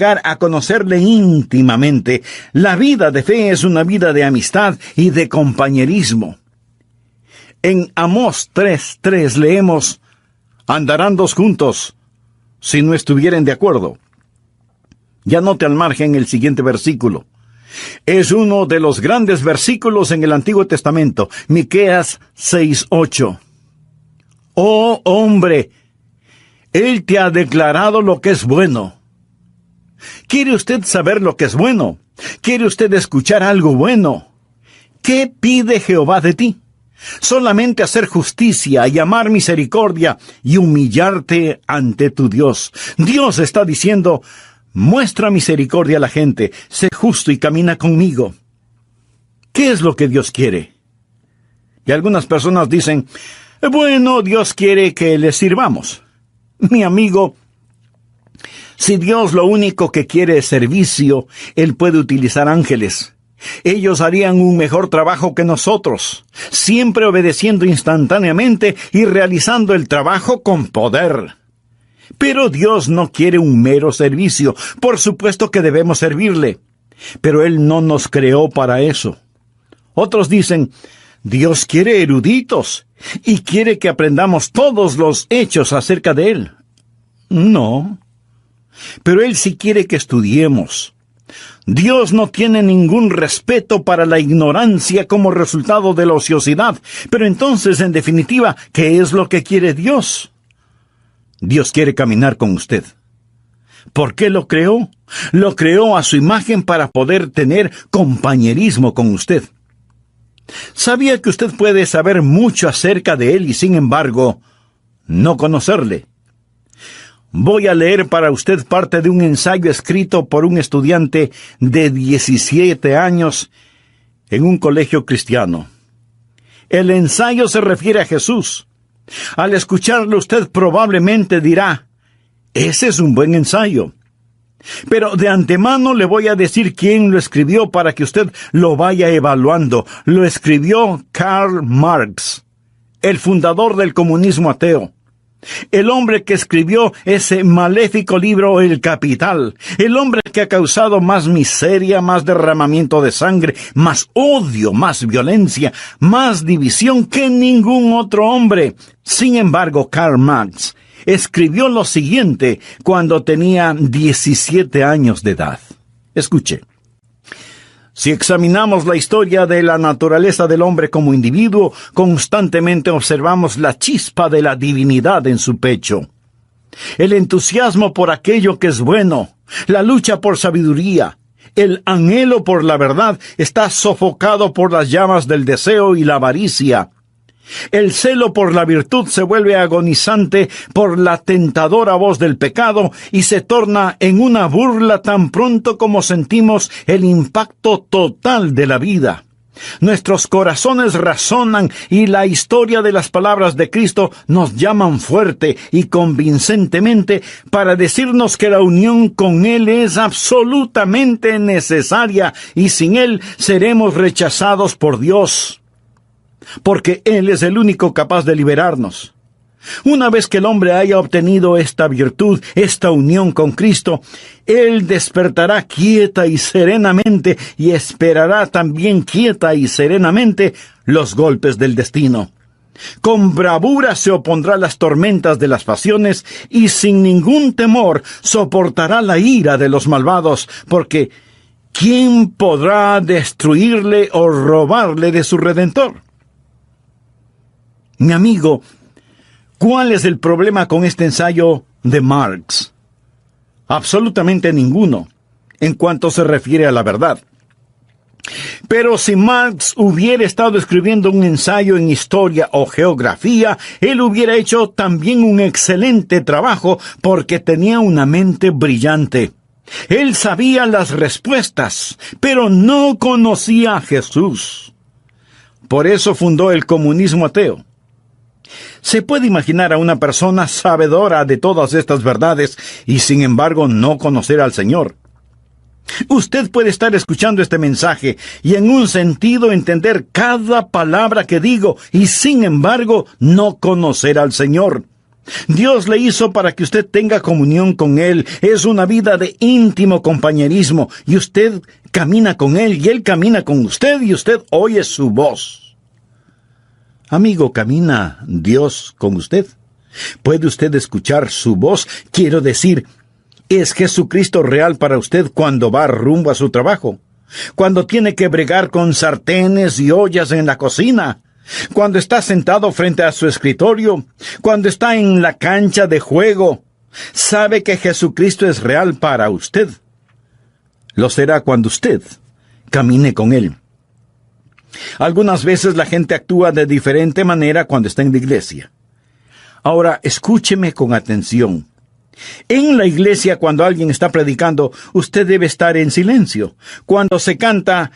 Speaker 1: llegar a conocerle íntimamente. La vida de fe es una vida de amistad y de compañerismo. En Amós 3:3 leemos: andarán dos juntos si no estuvieren de acuerdo. Ya note al margen el siguiente versículo. Es uno de los grandes versículos en el Antiguo Testamento, Miqueas 6:8. Oh hombre, Él te ha declarado lo que es bueno. ¿Quiere usted saber lo que es bueno? ¿Quiere usted escuchar algo bueno? ¿Qué pide Jehová de ti? Solamente hacer justicia y amar misericordia y humillarte ante tu Dios. Dios está diciendo: muestra misericordia a la gente, sé justo y camina conmigo. ¿Qué es lo que Dios quiere? Y algunas personas dicen: bueno, Dios quiere que le sirvamos. Mi amigo, si Dios lo único que quiere es servicio, Él puede utilizar ángeles. Ellos harían un mejor trabajo que nosotros, siempre obedeciendo instantáneamente y realizando el trabajo con poder. Pero Dios no quiere un mero servicio. Por supuesto que debemos servirle, pero Él no nos creó para eso. Otros dicen: Dios quiere eruditos y quiere que aprendamos todos los hechos acerca de Él. No, pero Él sí quiere que estudiemos. Dios no tiene ningún respeto para la ignorancia como resultado de la ociosidad. Pero entonces, en definitiva, ¿qué es lo que quiere Dios? Dios quiere caminar con usted. ¿Por qué lo creó? Lo creó a su imagen para poder tener compañerismo con usted. ¿Sabía que usted puede saber mucho acerca de Él y, sin embargo, no conocerle? Voy a leer para usted parte de un ensayo escrito por un estudiante de 17 años en un colegio cristiano. El ensayo se refiere a Jesús. Al escucharlo, usted probablemente dirá: ese es un buen ensayo. Pero de antemano le voy a decir quién lo escribió para que usted lo vaya evaluando. Lo escribió Karl Marx, el fundador del comunismo ateo. El hombre que escribió ese maléfico libro El Capital. El hombre que ha causado más miseria, más derramamiento de sangre, más odio, más violencia, más división que ningún otro hombre. Sin embargo, Karl Marx escribió lo siguiente cuando tenía 17 años de edad. Escuche. Si examinamos la historia de la naturaleza del hombre como individuo, constantemente observamos la chispa de la divinidad en su pecho. El entusiasmo por aquello que es bueno, la lucha por sabiduría, el anhelo por la verdad está sofocado por las llamas del deseo y la avaricia. El celo por la virtud se vuelve agonizante por la tentadora voz del pecado y se torna en una burla tan pronto como sentimos el impacto total de la vida. Nuestros corazones razonan y la historia de las palabras de Cristo nos llaman fuerte y convincentemente para decirnos que la unión con Él es absolutamente necesaria y sin Él seremos rechazados por Dios. Porque Él es el único capaz de liberarnos. Una vez que el hombre haya obtenido esta virtud, esta unión con Cristo, Él despertará quieta y serenamente y esperará también quieta y serenamente los golpes del destino. Con bravura se opondrá a las tormentas de las pasiones y sin ningún temor soportará la ira de los malvados, porque ¿quién podrá destruirle o robarle de su Redentor? Mi amigo, ¿cuál es el problema con este ensayo de Marx? Absolutamente ninguno, en cuanto se refiere a la verdad. Pero si Marx hubiera estado escribiendo un ensayo en historia o geografía, él hubiera hecho también un excelente trabajo porque tenía una mente brillante. Él sabía las respuestas, pero no conocía a Jesús. Por eso fundó el comunismo ateo. ¿Se puede imaginar a una persona sabedora de todas estas verdades y sin embargo no conocer al Señor? Usted puede estar escuchando este mensaje y en un sentido entender cada palabra que digo y sin embargo no conocer al Señor. Dios le hizo para que usted tenga comunión con Él. Es una vida de íntimo compañerismo, y usted camina con Él, y Él camina con usted, y usted oye su voz. Amigo, ¿camina Dios con usted? ¿Puede usted escuchar su voz? Quiero decir, ¿es Jesucristo real para usted cuando va rumbo a su trabajo? Cuando tiene que bregar con sartenes y ollas en la cocina, cuando está sentado frente a su escritorio, cuando está en la cancha de juego, sabe que Jesucristo es real para usted. Lo será cuando usted camine con Él. Algunas veces la gente actúa de diferente manera cuando está en la iglesia. Ahora, escúcheme con atención. En la iglesia, cuando alguien está predicando, usted debe estar en silencio. Cuando se canta,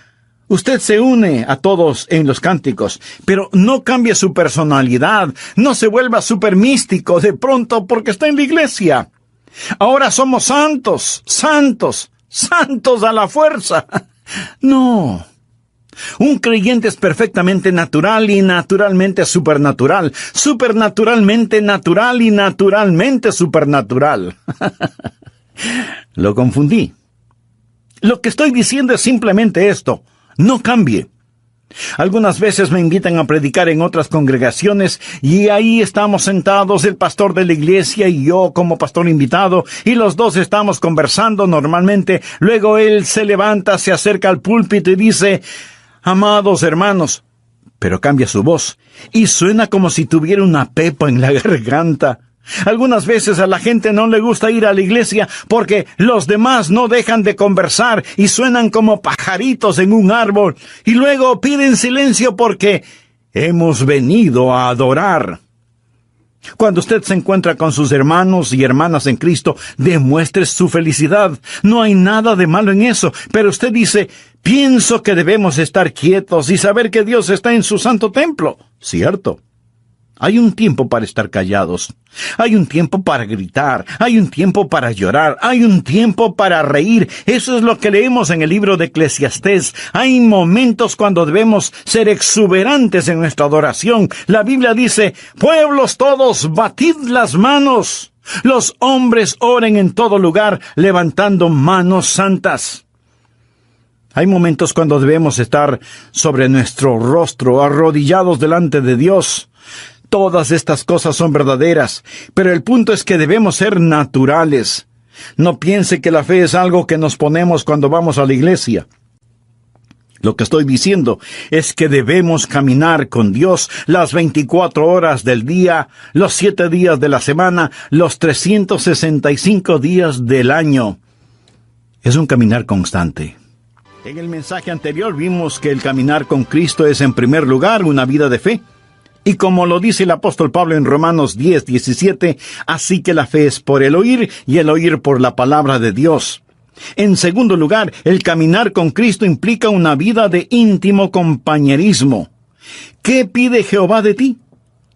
Speaker 1: usted se une a todos en los cánticos, pero no cambie su personalidad, no se vuelva súper místico de pronto porque está en la iglesia. Ahora somos santos, santos, santos a la fuerza. No. Un creyente es perfectamente natural y naturalmente supernatural, supernaturalmente natural y naturalmente supernatural. Lo confundí. Lo que estoy diciendo es simplemente esto: no cambie. Algunas veces me invitan a predicar en otras congregaciones y ahí estamos sentados, el pastor de la iglesia y yo como pastor invitado, y los dos estamos conversando normalmente. Luego él se levanta, se acerca al púlpito y dice: amados hermanos, pero cambia su voz y suena como si tuviera una pepa en la garganta. Algunas veces a la gente no le gusta ir a la iglesia porque los demás no dejan de conversar y suenan como pajaritos en un árbol, y luego piden silencio porque hemos venido a adorar. Cuando usted se encuentra con sus hermanos y hermanas en Cristo, demuestre su felicidad. No hay nada de malo en eso, pero usted dice: pienso que debemos estar quietos y saber que Dios está en su santo templo. ¿Cierto? Hay un tiempo para estar callados. Hay un tiempo para gritar. Hay un tiempo para llorar. Hay un tiempo para reír. Eso es lo que leemos en el libro de Eclesiastés. Hay momentos cuando debemos ser exuberantes en nuestra adoración. La Biblia dice: pueblos todos, batid las manos. Los hombres oren en todo lugar, levantando manos santas. Hay momentos cuando debemos estar sobre nuestro rostro, arrodillados delante de Dios. Todas estas cosas son verdaderas, pero el punto es que debemos ser naturales. No piense que la fe es algo que nos ponemos cuando vamos a la iglesia. Lo que estoy diciendo es que debemos caminar con Dios las 24 horas del día, los 7 días de la semana, los 365 días del año. Es un caminar constante. En el mensaje anterior vimos que el caminar con Cristo es en primer lugar una vida de fe. Y como lo dice el apóstol Pablo en Romanos 10:17, así que la fe es por el oír y el oír por la palabra de Dios. En segundo lugar, el caminar con Cristo implica una vida de íntimo compañerismo. ¿Qué pide Jehová de ti?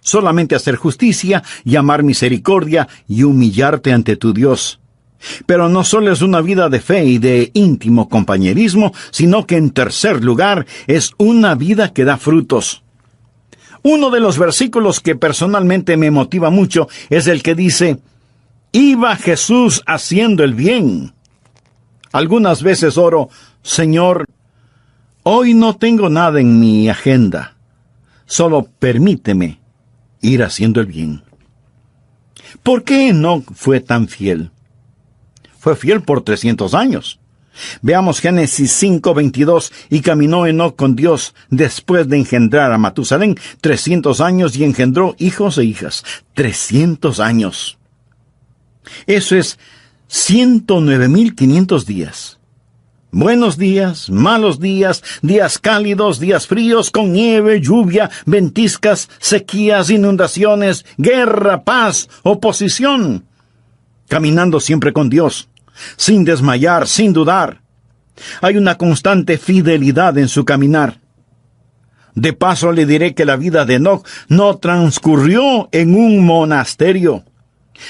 Speaker 1: Solamente hacer justicia y amar misericordia y humillarte ante tu Dios. Pero no solo es una vida de fe y de íntimo compañerismo, sino que en tercer lugar es una vida que da frutos. Uno de los versículos que personalmente me motiva mucho es el que dice: iba Jesús haciendo el bien. Algunas veces oro: Señor, hoy no tengo nada en mi agenda, solo permíteme ir haciendo el bien. ¿Por qué Enoc fue tan fiel? Fue fiel por 300 años. Veamos Génesis 5:22. Y caminó Enoc con Dios después de engendrar a Matusalén 300 años y engendró hijos e hijas. 300 años. Eso es 109,500 días. Buenos días, malos días, días cálidos, días fríos, con nieve, lluvia, ventiscas, sequías, inundaciones, guerra, paz, oposición. Caminando siempre con Dios, sin desmayar, sin dudar. Hay una constante fidelidad en su caminar. De paso le diré que la vida de Enoc no transcurrió en un monasterio.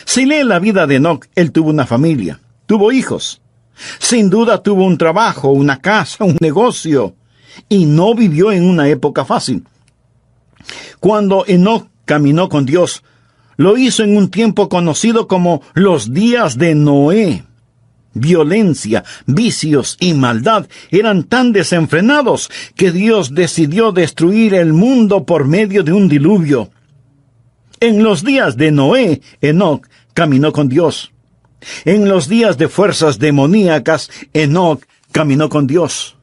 Speaker 1: Si lee la vida de Enoc, él tuvo una familia, tuvo hijos. Sin duda tuvo un trabajo, una casa, un negocio, y no vivió en una época fácil. Cuando Enoc caminó con Dios, lo hizo en un tiempo conocido como los días de Noé. Violencia, vicios y maldad eran tan desenfrenados que Dios decidió destruir el mundo por medio de un diluvio. En los días de Noé, Enoc caminó con Dios. En los días de fuerzas demoníacas, Enoc caminó con Dios.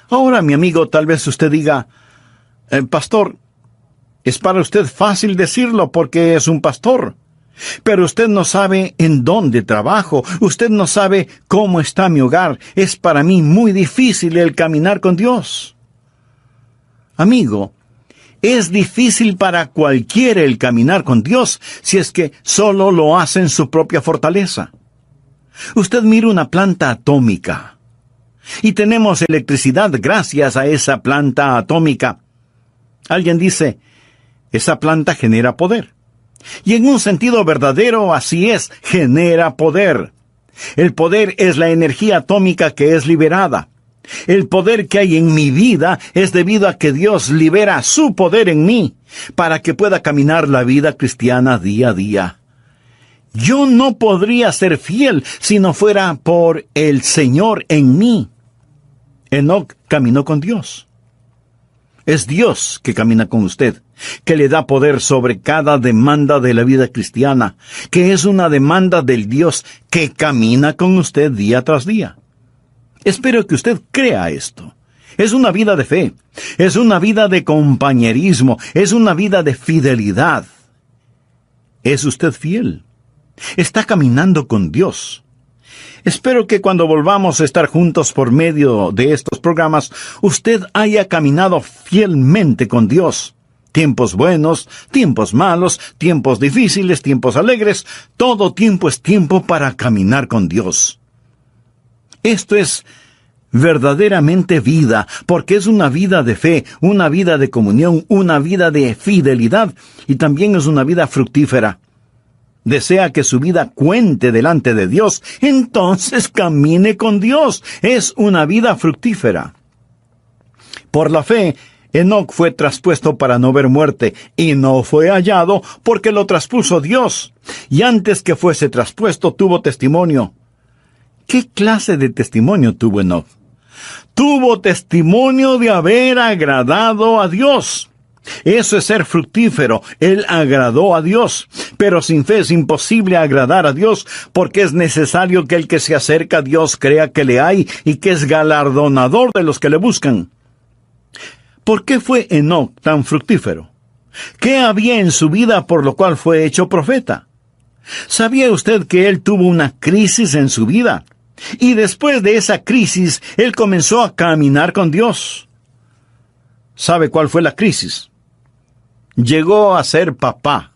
Speaker 1: Ahora, mi amigo, tal vez usted diga, pastor, es para usted fácil decirlo porque es un pastor. Pero usted no sabe en dónde trabajo, usted no sabe cómo está mi hogar. Es para mí muy difícil el caminar con Dios. Amigo, es difícil para cualquiera el caminar con Dios si es que solo lo hace en su propia fortaleza. Usted mira una planta atómica y tenemos electricidad gracias a esa planta atómica. Alguien dice, esa planta genera poder. Y en un sentido verdadero, así es, genera poder. El poder es la energía atómica que es liberada. El poder que hay en mi vida es debido a que Dios libera su poder en mí, para que pueda caminar la vida cristiana día a día. Yo no podría ser fiel si no fuera por el Señor en mí. Enoc caminó con Dios. Es Dios que camina con usted, que le da poder sobre cada demanda de la vida cristiana, que es una demanda del Dios que camina con usted día tras día. Espero que usted crea esto. Es una vida de fe, es una vida de compañerismo, es una vida de fidelidad. ¿Es usted fiel? ¿Está caminando con Dios? Espero que cuando volvamos a estar juntos por medio de estos programas, usted haya caminado fielmente con Dios. Tiempos buenos, tiempos malos, tiempos difíciles, tiempos alegres, todo tiempo es tiempo para caminar con Dios. Esto es verdaderamente vida, porque es una vida de fe, una vida de comunión, una vida de fidelidad, y también es una vida fructífera. Desea que su vida cuente delante de Dios, entonces camine con Dios. Es una vida fructífera. Por la fe, Enoc fue traspuesto para no ver muerte, y no fue hallado porque lo traspuso Dios. Y antes que fuese traspuesto, tuvo testimonio. ¿Qué clase de testimonio tuvo Enoc? Tuvo testimonio de haber agradado a Dios. Eso es ser fructífero. Él agradó a Dios. Pero sin fe es imposible agradar a Dios, porque es necesario que el que se acerca a Dios crea que le hay y que es galardonador de los que le buscan. ¿Por qué fue Enoc tan fructífero? ¿Qué había en su vida por lo cual fue hecho profeta? ¿Sabía usted que él tuvo una crisis en su vida? Y después de esa crisis, él comenzó a caminar con Dios. ¿Sabe cuál fue la crisis? Llegó a ser papá.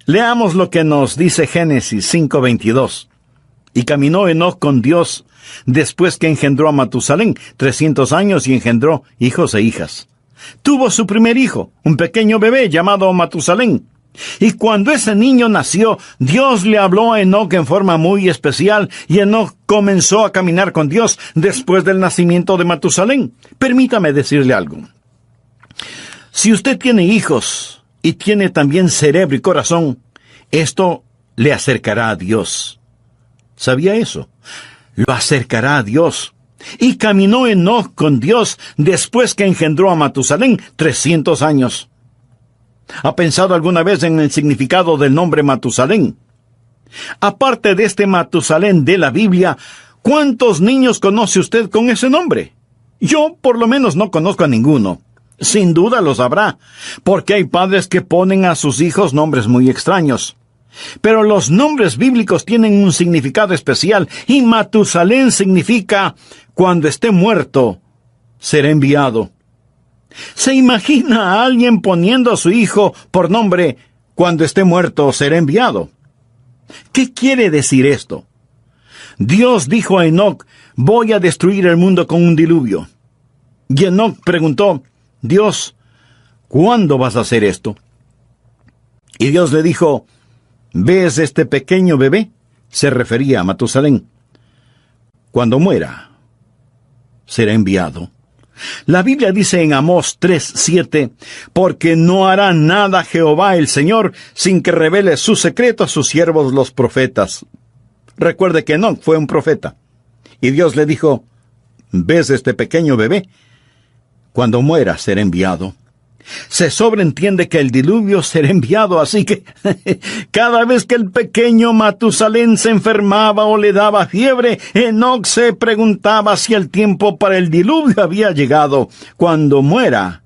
Speaker 1: Leamos lo que nos dice Génesis 5:22. Y caminó Enoc con Dios después que engendró a Matusalén 300 años y engendró hijos e hijas. Tuvo su primer hijo, un pequeño bebé llamado Matusalén. Y cuando ese niño nació, Dios le habló a Enoc en forma muy especial, y Enoc comenzó a caminar con Dios después del nacimiento de Matusalén. Permítame decirle algo. Si usted tiene hijos y tiene también cerebro y corazón, esto le acercará a Dios. ¿Sabía eso? Lo acercará a Dios. Y caminó Enoc con Dios después que engendró a Matusalén 300 años. ¿Ha pensado alguna vez en el significado del nombre Matusalén? Aparte de este Matusalén de la Biblia, ¿cuántos niños conoce usted con ese nombre? Yo, por lo menos, no conozco a ninguno. Sin duda los habrá, porque hay padres que ponen a sus hijos nombres muy extraños. Pero los nombres bíblicos tienen un significado especial, y Matusalén significa, cuando esté muerto, será enviado. ¿Se imagina a alguien poniendo a su hijo por nombre, cuando esté muerto, será enviado? ¿Qué quiere decir esto? Dios dijo a Enoc, voy a destruir el mundo con un diluvio. Y Enoc preguntó, Dios, ¿cuándo vas a hacer esto? Y Dios le dijo, ¿ves este pequeño bebé? Se refería a Matusalén. Cuando muera, será enviado. La Biblia dice en Amós 3:7, porque no hará nada Jehová el Señor sin que revele su secreto a sus siervos los profetas. Recuerde que Enoc fue un profeta. Y Dios le dijo, ¿ves este pequeño bebé? Cuando muera será enviado. Se sobreentiende que el diluvio será enviado, así que cada vez que el pequeño Matusalén se enfermaba o le daba fiebre, Enoc se preguntaba si el tiempo para el diluvio había llegado. Cuando muera,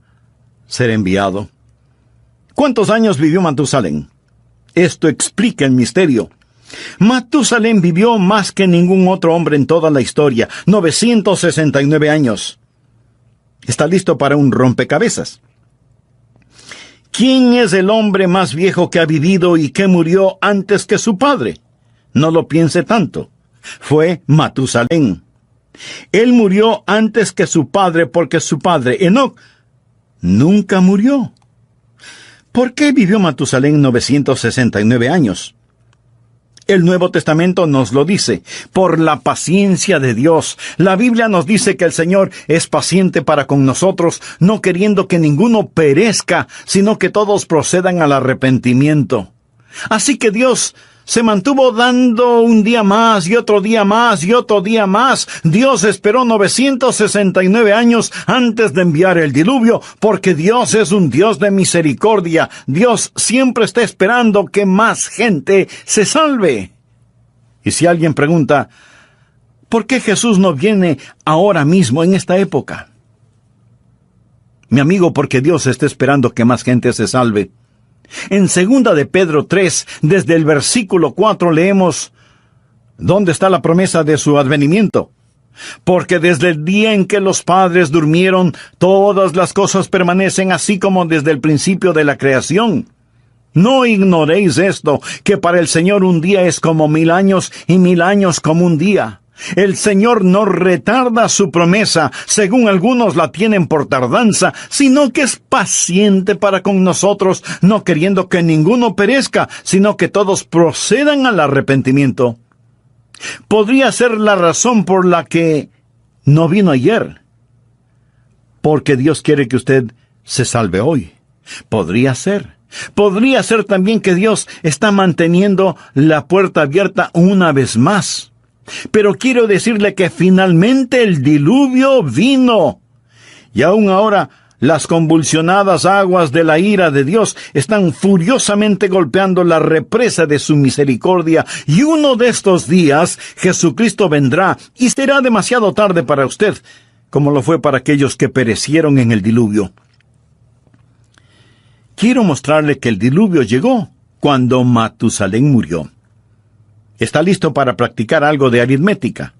Speaker 1: será enviado. ¿Cuántos años vivió Matusalén? Esto explica el misterio. Matusalén vivió más que ningún otro hombre en toda la historia, 969 años. ¿Está listo para un rompecabezas? ¿Quién es el hombre más viejo que ha vivido y que murió antes que su padre? No lo piense tanto. Fue Matusalén. Él murió antes que su padre porque su padre, Enoc, nunca murió. ¿Por qué vivió Matusalén 969 años? El Nuevo Testamento nos lo dice, por la paciencia de Dios. La Biblia nos dice que el Señor es paciente para con nosotros, no queriendo que ninguno perezca, sino que todos procedan al arrepentimiento. Así que Dios se mantuvo dando un día más y otro día más y otro día más. Dios esperó 969 años antes de enviar el diluvio, porque Dios es un Dios de misericordia. Dios siempre está esperando que más gente se salve. Y si alguien pregunta, ¿por qué Jesús no viene ahora mismo en esta época? Mi amigo, porque Dios está esperando que más gente se salve. En 2 de Pedro 3, desde el versículo 4 leemos, ¿dónde está la promesa de su advenimiento? Porque desde el día en que los padres durmieron, todas las cosas permanecen así como desde el principio de la creación. No ignoréis esto, que para el Señor un día es como 1000 años y 1000 años como un día. El Señor no retarda su promesa, según algunos la tienen por tardanza, sino que es paciente para con nosotros, no queriendo que ninguno perezca, sino que todos procedan al arrepentimiento. Podría ser la razón por la que no vino ayer, porque Dios quiere que usted se salve hoy. Podría ser. Podría ser también que Dios está manteniendo la puerta abierta una vez más. Pero quiero decirle que finalmente el diluvio vino. Y aún ahora, las convulsionadas aguas de la ira de Dios están furiosamente golpeando la represa de su misericordia. Y uno de estos días, Jesucristo vendrá y será demasiado tarde para usted, como lo fue para aquellos que perecieron en el diluvio. Quiero mostrarle que el diluvio llegó cuando Matusalén murió. ¿Está listo para practicar algo de aritmética?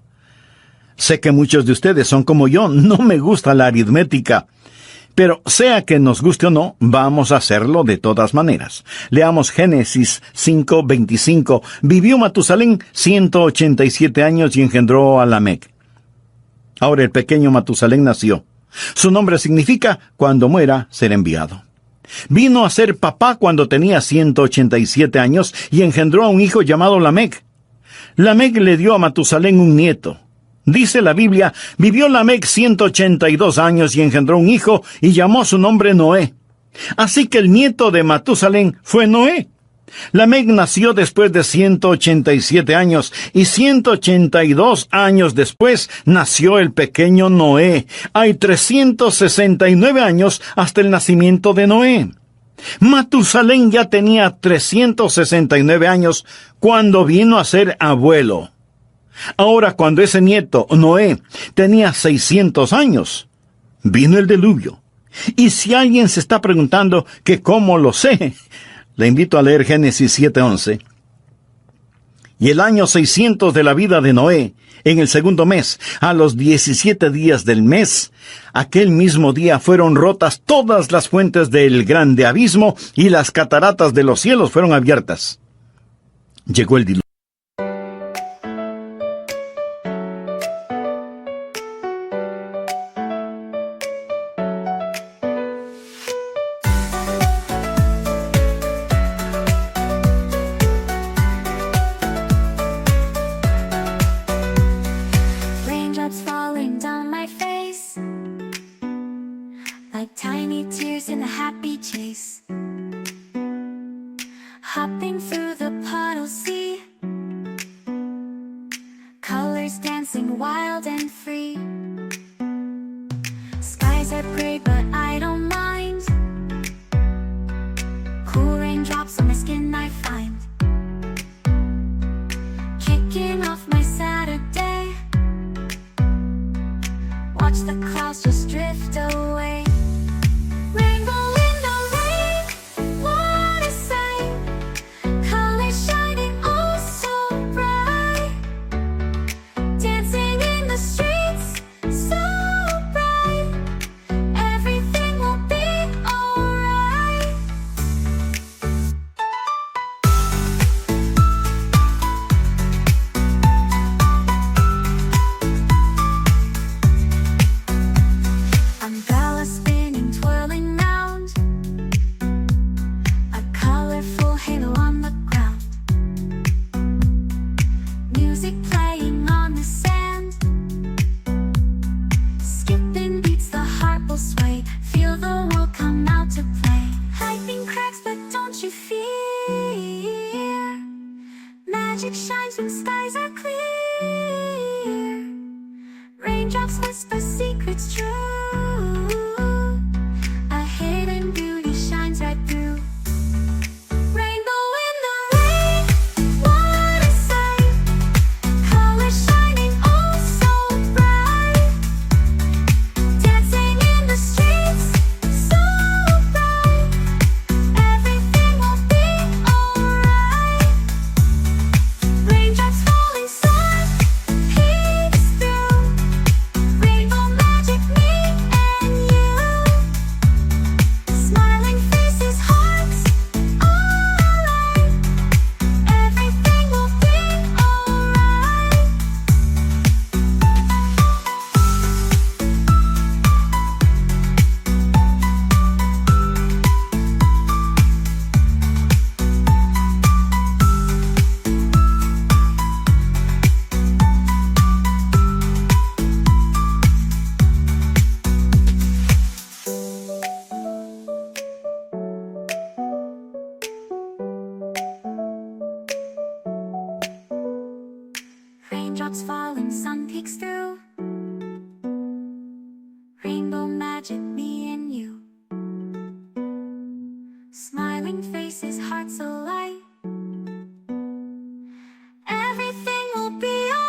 Speaker 1: Sé que muchos de ustedes son como yo, no me gusta la aritmética. Pero sea que nos guste o no, vamos a hacerlo de todas maneras. Leamos Génesis 5:25. Vivió Matusalén 187 años y engendró a Lamec. Ahora el pequeño Matusalén nació. Su nombre significa, cuando muera, será enviado. Vino a ser papá cuando tenía 187 años y engendró a un hijo llamado Lamec. Lamec le dio a Matusalén un nieto. Dice la Biblia, vivió Lamec 182 años y engendró un hijo y llamó su nombre Noé. Así que el nieto de Matusalén fue Noé. Lamec nació después de 187 años y 182 años después nació el pequeño Noé. Hay 369 años hasta el nacimiento de Noé. Matusalén ya tenía 369 años cuando vino a ser abuelo. Ahora, cuando ese nieto, Noé, tenía 600 años, vino el diluvio. Y si alguien se está preguntando que cómo lo sé, le invito a leer Génesis 7:11. Y el año 600 de la vida de Noé, en el segundo mes, a los 17 días del mes, aquel mismo día fueron rotas todas las fuentes del grande abismo y las cataratas de los cielos fueron abiertas. Llegó el diluvio.
Speaker 2: Raindrops falling down my face, watch the clouds just drift away. Rainbow in the rain, what a sight. Colors shining oh so bright. Dancing in the streets, so bright. Everything will be alright. Umbrella spinning, twirling round. A colorful halo on the ground. Music playing on the sand. Skipping beats, the heart will sway. Feel the world come out to play. Lightning cracks, but don't you fear. Magic shines when skies are clear. Raindrops whisper secrets true. A hidden beauty shines right through. Rainbow in the rain, what a sight. Colors shining oh so bright. Dancing in the streets, so bright. Everything will be alright. Raindrops falling soft, peeks through. Rainbow magic, me and you. Smiling faces, hearts, alright. Everything will be alright. Raindrops falling, sun peeks through. Rainbow magic, me and you. Smiling faces, hearts alight. Everything will be alright.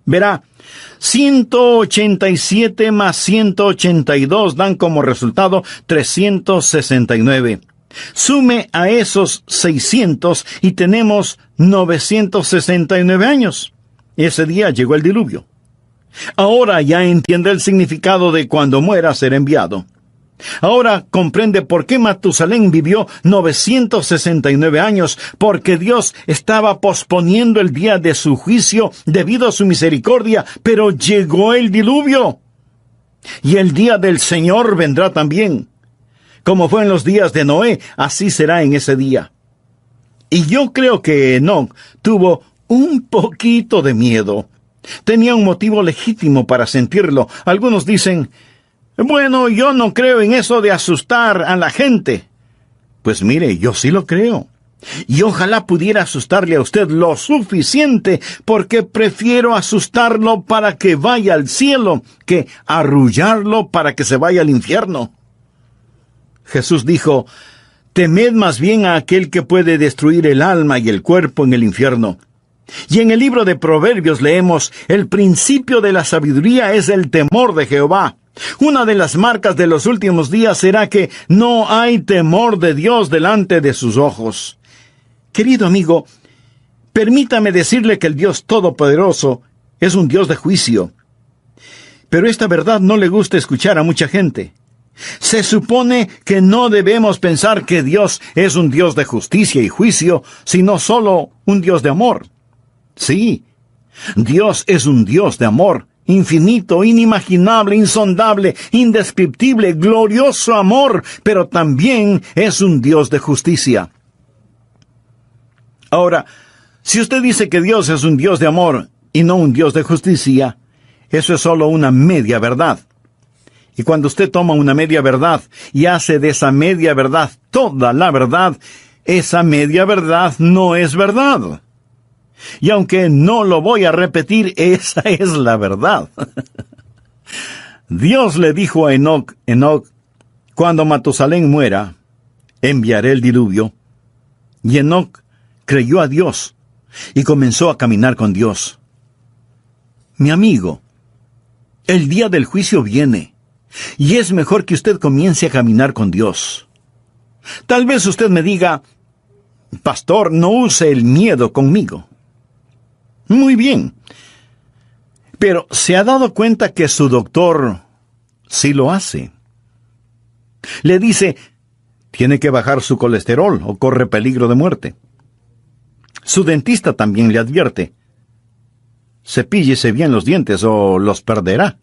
Speaker 1: Verá, 187 más 182 dan como resultado 369. Sume a esos 600 y tenemos 969 años. Ese día llegó el diluvio. Ahora ya entiende el significado de cuando muera ser enviado. Ahora comprende por qué Matusalén vivió 969 años, porque Dios estaba posponiendo el día de su juicio debido a su misericordia, pero llegó el diluvio. Y el día del Señor vendrá también. Como fue en los días de Noé, así será en ese día. Y yo creo que Enoc tuvo un poquito de miedo. Tenía un motivo legítimo para sentirlo. Algunos dicen: bueno, yo no creo en eso de asustar a la gente. Pues mire, yo sí lo creo. Y ojalá pudiera asustarle a usted lo suficiente, porque prefiero asustarlo para que vaya al cielo que arrullarlo para que se vaya al infierno. Jesús dijo: temed más bien a aquel que puede destruir el alma y el cuerpo en el infierno. Y en el libro de Proverbios leemos: el principio de la sabiduría es el temor de Jehová. Una de las marcas de los últimos días será que no hay temor de Dios delante de sus ojos. Querido amigo, permítame decirle que el Dios Todopoderoso es un Dios de juicio. Pero esta verdad no le gusta escuchar a mucha gente. Se supone que no debemos pensar que Dios es un Dios de justicia y juicio, sino solo un Dios de amor. Sí, Dios es un Dios de amor, infinito, inimaginable, insondable, indescriptible, glorioso amor, pero también es un Dios de justicia. Ahora, si usted dice que Dios es un Dios de amor y no un Dios de justicia, eso es solo una media verdad. Y cuando usted toma una media verdad y hace de esa media verdad toda la verdad, esa media verdad no es verdad. Y aunque no lo voy a repetir, esa es la verdad. Dios le dijo a Enoc, cuando Matusalén muera, enviaré el diluvio. Y Enoc creyó a Dios y comenzó a caminar con Dios. Mi amigo, el día del juicio viene, y es mejor que usted comience a caminar con Dios. Tal vez usted me diga, pastor, no use el miedo conmigo. Muy bien. Pero ¿se ha dado cuenta que su doctor sí lo hace? Le dice, tiene que bajar su colesterol o corre peligro de muerte. Su dentista también le advierte, cepíllese bien los dientes o los perderá.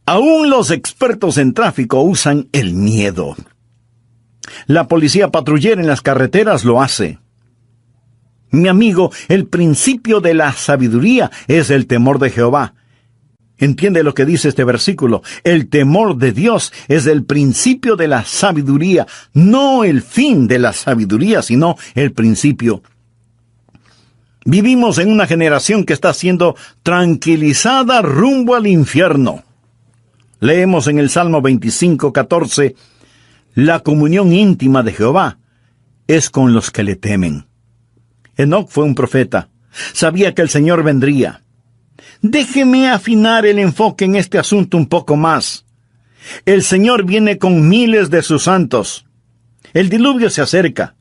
Speaker 1: Aún los expertos en tráfico usan el miedo. La policía patrullera en las carreteras lo hace. Mi amigo, el principio de la sabiduría es el temor de Jehová. ¿Entiende lo que dice este versículo? El temor de Dios es el principio de la sabiduría, no el fin de la sabiduría, sino el principio. Vivimos en una generación que está siendo tranquilizada rumbo al infierno. Leemos en el Salmo 25:14, la comunión íntima de Jehová es con los que le temen. Enoc fue un profeta. Sabía que el Señor vendría. Déjeme afinar el enfoque en este asunto un poco más. El Señor viene con miles de sus santos. El diluvio se acerca.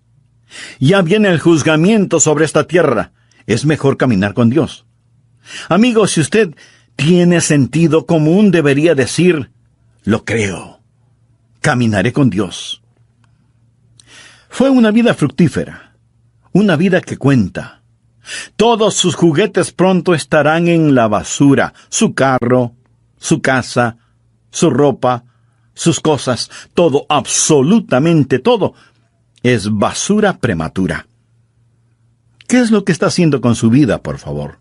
Speaker 1: Ya viene el juzgamiento sobre esta tierra. Es mejor caminar con Dios. Amigo, si usted tiene sentido común, debería decir, lo creo. Caminaré con Dios. Fue una vida fructífera. Una vida que cuenta. Todos sus juguetes pronto estarán en la basura. Su carro, su casa, su ropa, sus cosas, todo, absolutamente todo, es basura prematura. ¿Qué es lo que está haciendo con su vida, por favor?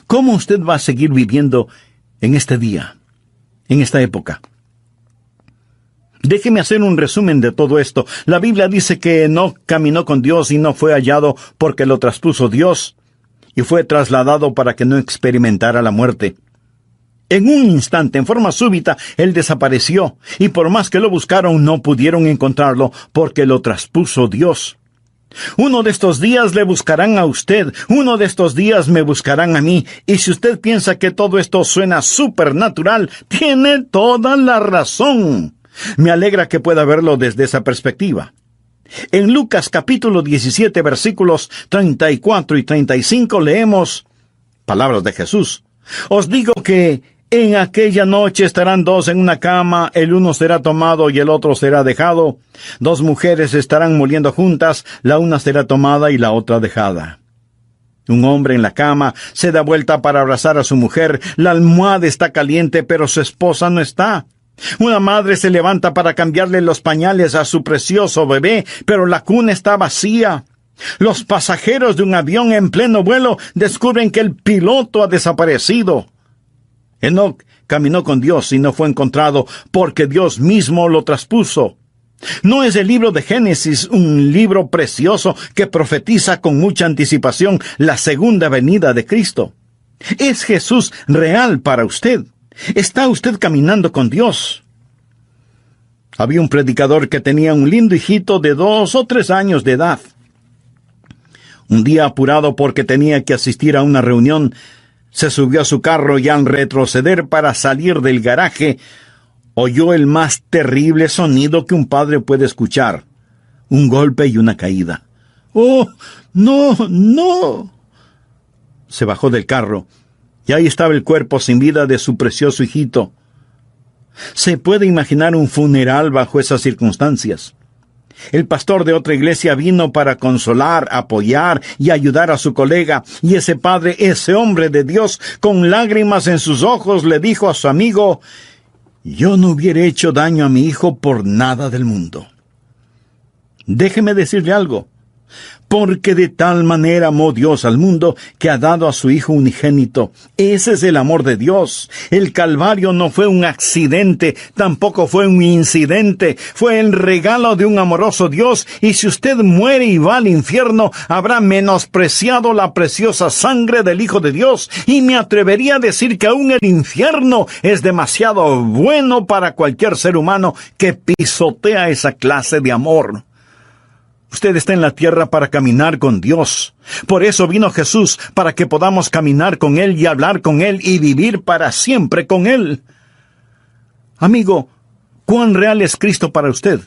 Speaker 1: ¿Cómo usted va a seguir viviendo en este día, en esta época? Déjeme hacer un resumen de todo esto. La Biblia dice que Enoc caminó con Dios y no fue hallado porque lo traspuso Dios, y fue trasladado para que no experimentara la muerte. En un instante, en forma súbita, él desapareció, y por más que lo buscaron, no pudieron encontrarlo porque lo traspuso Dios. Uno de estos días le buscarán a usted, uno de estos días me buscarán a mí, y si usted piensa que todo esto suena supernatural, tiene toda la razón. Me alegra que pueda verlo desde esa perspectiva. En Lucas capítulo 17, versículos 34 y 35 leemos palabras de Jesús. Os digo que en aquella noche estarán dos en una cama, el uno será tomado y el otro será dejado. Dos mujeres estarán muriendo juntas, la una será tomada y la otra dejada. Un hombre en la cama se da vuelta para abrazar a su mujer, la almohada está caliente, pero su esposa no está. Una madre se levanta para cambiarle los pañales a su precioso bebé, pero la cuna está vacía. Los pasajeros de un avión en pleno vuelo descubren que el piloto ha desaparecido. Enoc caminó con Dios y no fue encontrado porque Dios mismo lo traspuso. ¿No es el libro de Génesis un libro precioso que profetiza con mucha anticipación la segunda venida de Cristo? ¿Es Jesús real para usted? ¿Está usted caminando con Dios? Había un predicador que tenía un lindo hijito de 2 o 3 años de edad. Un día, apurado porque tenía que asistir a una reunión, se subió a su carro y al retroceder para salir del garaje, oyó el más terrible sonido que un padre puede escuchar: un golpe y una caída. ¡Oh, no, no! Se bajó del carro, y ahí estaba el cuerpo sin vida de su precioso hijito. ¿Se puede imaginar un funeral bajo esas circunstancias? El pastor de otra iglesia vino para consolar, apoyar y ayudar a su colega, y ese padre, ese hombre de Dios, con lágrimas en sus ojos, le dijo a su amigo: yo no hubiera hecho daño a mi hijo por nada del mundo. Déjeme decirle algo. Porque de tal manera amó Dios al mundo que ha dado a su Hijo unigénito. Ese es el amor de Dios. El Calvario no fue un accidente, tampoco fue un incidente. Fue el regalo de un amoroso Dios, y si usted muere y va al infierno, habrá menospreciado la preciosa sangre del Hijo de Dios. Y me atrevería a decir que aún el infierno es demasiado bueno para cualquier ser humano que pisotea esa clase de amor. Usted está en la tierra para caminar con Dios. Por eso vino Jesús, para que podamos caminar con Él y hablar con Él y vivir para siempre con Él. Amigo, ¿cuán real es Cristo para usted?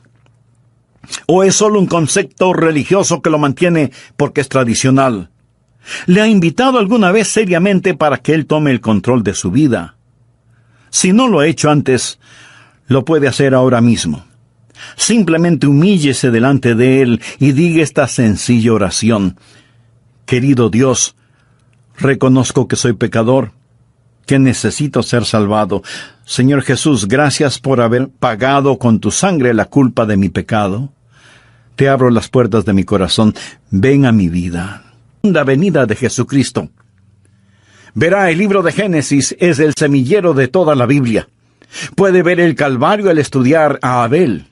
Speaker 1: ¿O es solo un concepto religioso que lo mantiene porque es tradicional? ¿Le ha invitado alguna vez seriamente para que Él tome el control de su vida? Si no lo ha hecho antes, lo puede hacer ahora mismo. Simplemente humíllese delante de Él y diga esta sencilla oración: querido Dios, reconozco que soy pecador, que necesito ser salvado. Señor Jesús, gracias por haber pagado con tu sangre la culpa de mi pecado. Te abro las puertas de mi corazón. Ven a mi vida. La venida de Jesucristo. Verá, el libro de Génesis es el semillero de toda la Biblia. Puede ver el Calvario al estudiar a Abel.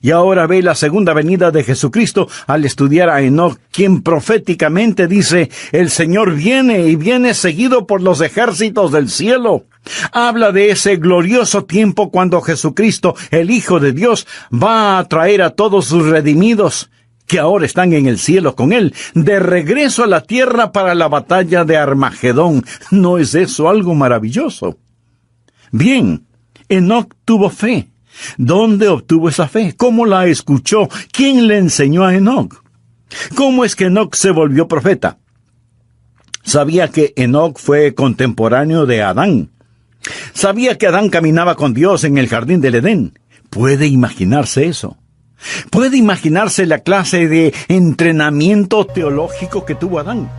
Speaker 1: Y ahora ve la segunda venida de Jesucristo al estudiar a Enoc, quien proféticamente dice: el Señor viene y viene seguido por los ejércitos del cielo. Habla de ese glorioso tiempo cuando Jesucristo, el Hijo de Dios, va a traer a todos sus redimidos, que ahora están en el cielo con Él, de regreso a la tierra para la batalla de Armagedón. ¿No es eso algo maravilloso? Bien, Enoc tuvo fe. ¿Dónde obtuvo esa fe? ¿Cómo la escuchó? ¿Quién le enseñó a Enoc? ¿Cómo es que Enoc se volvió profeta? Sabía que Enoc fue contemporáneo de Adán. Sabía que Adán caminaba con Dios en el jardín del Edén. ¿Puede imaginarse eso? ¿Puede imaginarse la clase de entrenamiento teológico que tuvo Adán?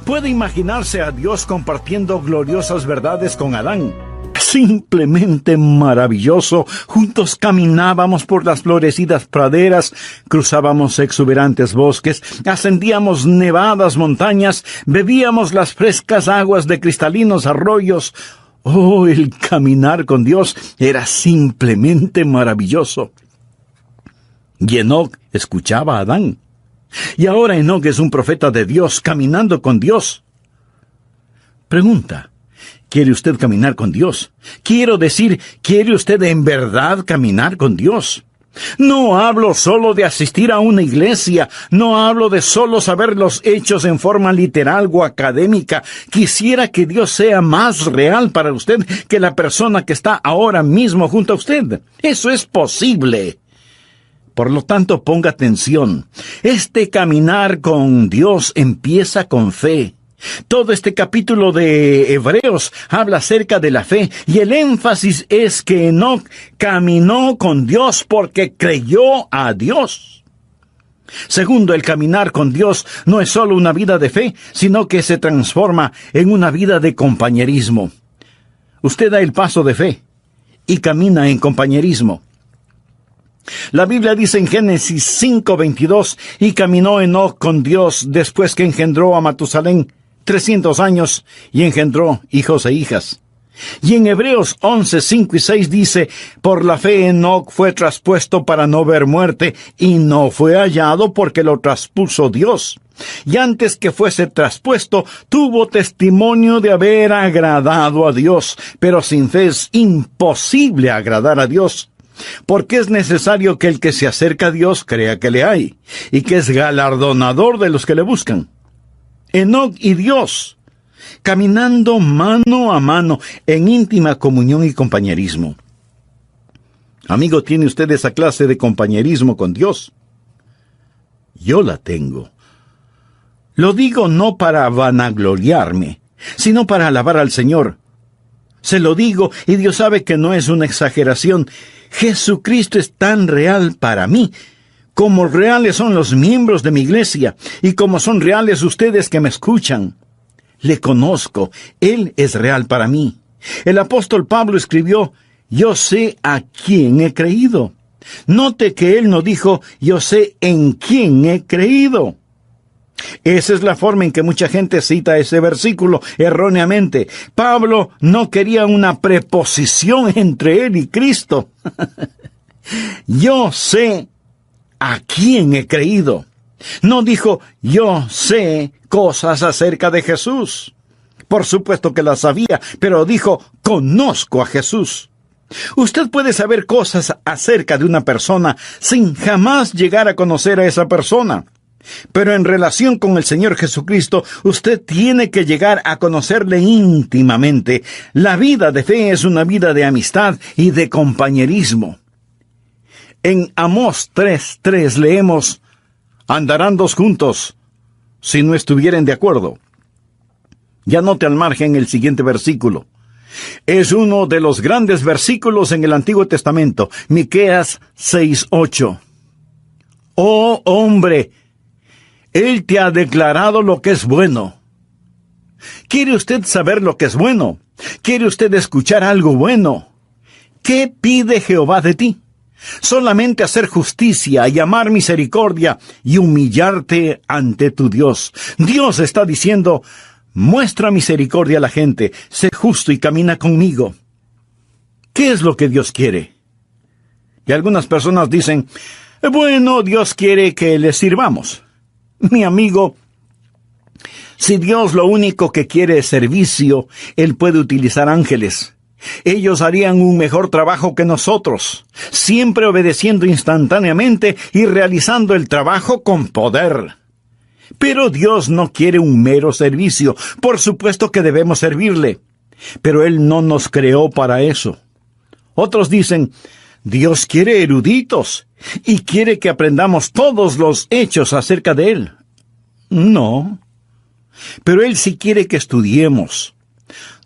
Speaker 1: ¿Puede imaginarse a Dios compartiendo gloriosas verdades con Adán? Simplemente maravilloso. Juntos caminábamos por las florecidas praderas, cruzábamos exuberantes bosques, ascendíamos nevadas montañas, bebíamos las frescas aguas de cristalinos arroyos. Oh, el caminar con Dios era simplemente maravilloso. Y Enoc escuchaba a Adán. Y ahora Enoc es un profeta de Dios, caminando con Dios. Pregunta: ¿quiere usted caminar con Dios? Quiero decir, ¿quiere usted en verdad caminar con Dios? No hablo solo de asistir a una iglesia, no hablo de solo saber los hechos en forma literal o académica. Quisiera que Dios sea más real para usted que la persona que está ahora mismo junto a usted. Eso es posible. Por lo tanto, ponga atención. Este caminar con Dios empieza con fe. Todo este capítulo de Hebreos habla acerca de la fe, y el énfasis es que Enoc caminó con Dios porque creyó a Dios. Segundo, el caminar con Dios no es solo una vida de fe, sino que se transforma en una vida de compañerismo. Usted da el paso de fe y camina en compañerismo. La Biblia dice en Génesis 5:22, y caminó Enoc con Dios después que engendró a Matusalén 300 años, y engendró hijos e hijas. Y en Hebreos 11:5 y 6 dice: por la fe Enoc fue traspuesto para no ver muerte, y no fue hallado porque lo traspuso Dios. Y antes que fuese traspuesto, tuvo testimonio de haber agradado a Dios. Pero sin fe es imposible agradar a Dios. Porque es necesario que el que se acerca a Dios crea que le hay, y que es galardonador de los que le buscan. Enoc y Dios, caminando mano a mano, en íntima comunión y compañerismo. Amigo, ¿tiene usted esa clase de compañerismo con Dios? Yo la tengo. Lo digo no para vanagloriarme, sino para alabar al Señor. Se lo digo, y Dios sabe que no es una exageración. Jesucristo es tan real para mí como reales son los miembros de mi iglesia y como son reales ustedes que me escuchan. Le conozco, Él es real para mí. El apóstol Pablo escribió, yo sé a quién he creído. Note que él no dijo, yo sé en quién he creído. Esa es la forma en que mucha gente cita ese versículo erróneamente. Pablo no quería una preposición entre él y Cristo. Yo sé a quién he creído. No dijo, yo sé cosas acerca de Jesús. Por supuesto que las sabía, pero dijo, conozco a Jesús. Usted puede saber cosas acerca de una persona sin jamás llegar a conocer a esa persona. Pero en relación con el Señor Jesucristo, usted tiene que llegar a conocerle íntimamente. La vida de fe es una vida de amistad y de compañerismo. En Amós 3:3 leemos, andarán dos juntos, si no estuvieren de acuerdo. Ya note al margen el siguiente versículo. Es uno de los grandes versículos en el Antiguo Testamento, Miqueas 6:8. Oh hombre, Él te ha declarado lo que es bueno. ¿Quiere usted saber lo que es bueno? ¿Quiere usted escuchar algo bueno? ¿Qué pide Jehová de ti? Solamente hacer justicia y amar misericordia y humillarte ante tu Dios. Dios está diciendo, muestra misericordia a la gente, sé justo y camina conmigo. ¿Qué es lo que Dios quiere? Y algunas personas dicen, bueno, Dios quiere que le sirvamos. Mi amigo, si Dios lo único que quiere es servicio, Él puede utilizar ángeles. Ellos harían un mejor trabajo que nosotros, siempre obedeciendo instantáneamente y realizando el trabajo con poder. Pero Dios no quiere un mero servicio. Por supuesto que debemos servirle, pero Él no nos creó para eso. Otros dicen, Dios quiere eruditos y quiere que aprendamos todos los hechos acerca de Él. No, pero Él sí quiere que estudiemos.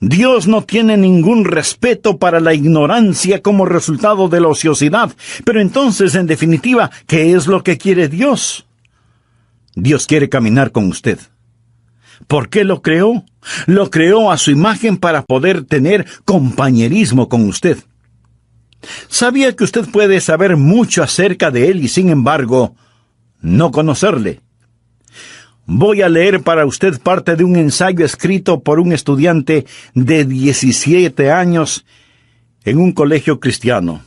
Speaker 1: Dios no tiene ningún respeto para la ignorancia como resultado de la ociosidad. Pero entonces, en definitiva, ¿qué es lo que quiere Dios? Dios quiere caminar con usted. ¿Por qué lo creó? Lo creó a su imagen para poder tener compañerismo con usted. ¿Sabía que usted puede saber mucho acerca de Él y, sin embargo, no conocerle? Voy a leer para usted parte de un ensayo escrito por un estudiante de 17 años en un colegio cristiano.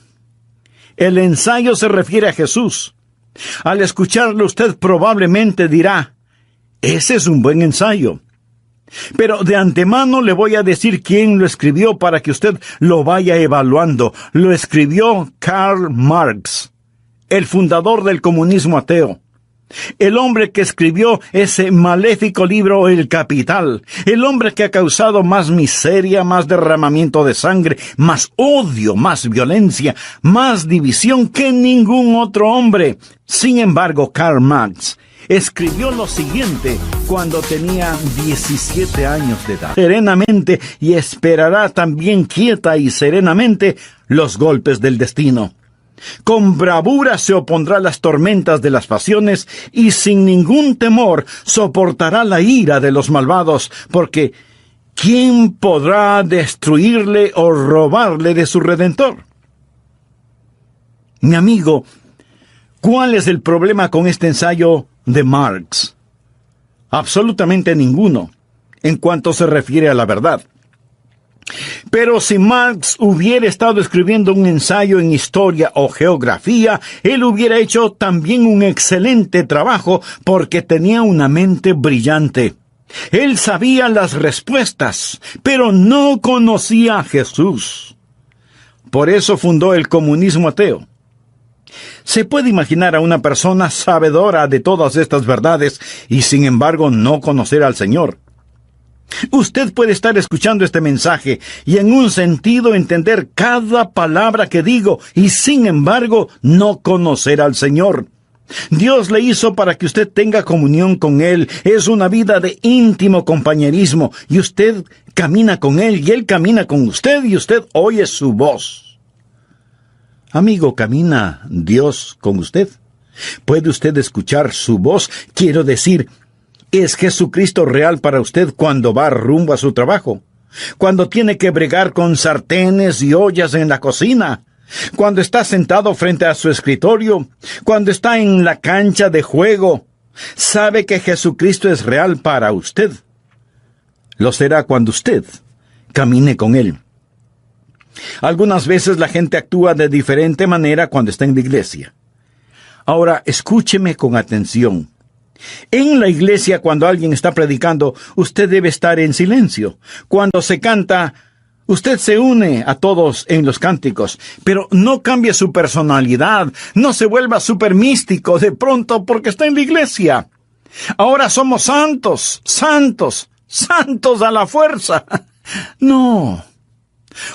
Speaker 1: El ensayo se refiere a Jesús. Al escucharlo usted probablemente dirá, ese es un buen ensayo. Pero de antemano le voy a decir quién lo escribió para que usted lo vaya evaluando. Lo escribió Karl Marx, el fundador del comunismo ateo. El hombre que escribió ese maléfico libro El Capital, el hombre que ha causado más miseria, más derramamiento de sangre, más odio, más violencia, más división que ningún otro hombre. Sin embargo, Karl Marx escribió lo siguiente cuando tenía 17 años de edad. Serenamente y esperará también quieta y serenamente los golpes del destino. Con bravura se opondrá a las tormentas de las pasiones y sin ningún temor soportará la ira de los malvados, porque ¿quién podrá destruirle o robarle de su Redentor? Mi amigo, ¿cuál es el problema con este ensayo de Marx? Absolutamente ninguno, en cuanto se refiere a la verdad. Pero si Marx hubiera estado escribiendo un ensayo en historia o geografía, él hubiera hecho también un excelente trabajo porque tenía una mente brillante. Él sabía las respuestas, pero no conocía a Jesús. Por eso fundó el comunismo ateo. Se puede imaginar a una persona sabedora de todas estas verdades y sin embargo no conocer al Señor. Usted puede estar escuchando este mensaje y en un sentido entender cada palabra que digo y sin embargo no conocer al Señor. Dios le hizo para que usted tenga comunión con Él. Es una vida de íntimo compañerismo y usted camina con Él y Él camina con usted y usted oye su voz. Amigo, ¿camina Dios con usted? ¿Puede usted escuchar su voz? Quiero decir, ¿es Jesucristo real para usted cuando va rumbo a su trabajo? Cuando tiene que bregar con sartenes y ollas en la cocina, cuando está sentado frente a su escritorio, cuando está en la cancha de juego, ¿sabe que Jesucristo es real para usted? Lo será cuando usted camine con Él. Algunas veces la gente actúa de diferente manera cuando está en la iglesia. Ahora, escúcheme con atención. En la iglesia, cuando alguien está predicando, usted debe estar en silencio. Cuando se canta, usted se une a todos en los cánticos, pero no cambie su personalidad, no se vuelva súper místico de pronto porque está en la iglesia. Ahora somos santos, santos, santos a la fuerza. No.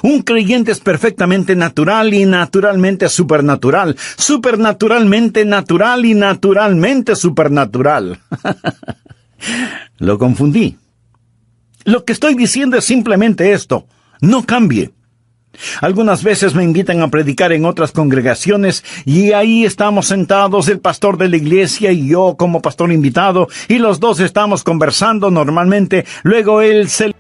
Speaker 1: Un creyente es perfectamente natural y naturalmente supernatural, supernaturalmente natural y naturalmente supernatural. Lo confundí. Lo que estoy diciendo es simplemente esto: no cambie. Algunas veces me invitan a predicar en otras congregaciones y ahí estamos sentados, el pastor de la iglesia y yo como pastor invitado, y los dos estamos conversando normalmente. Luego él se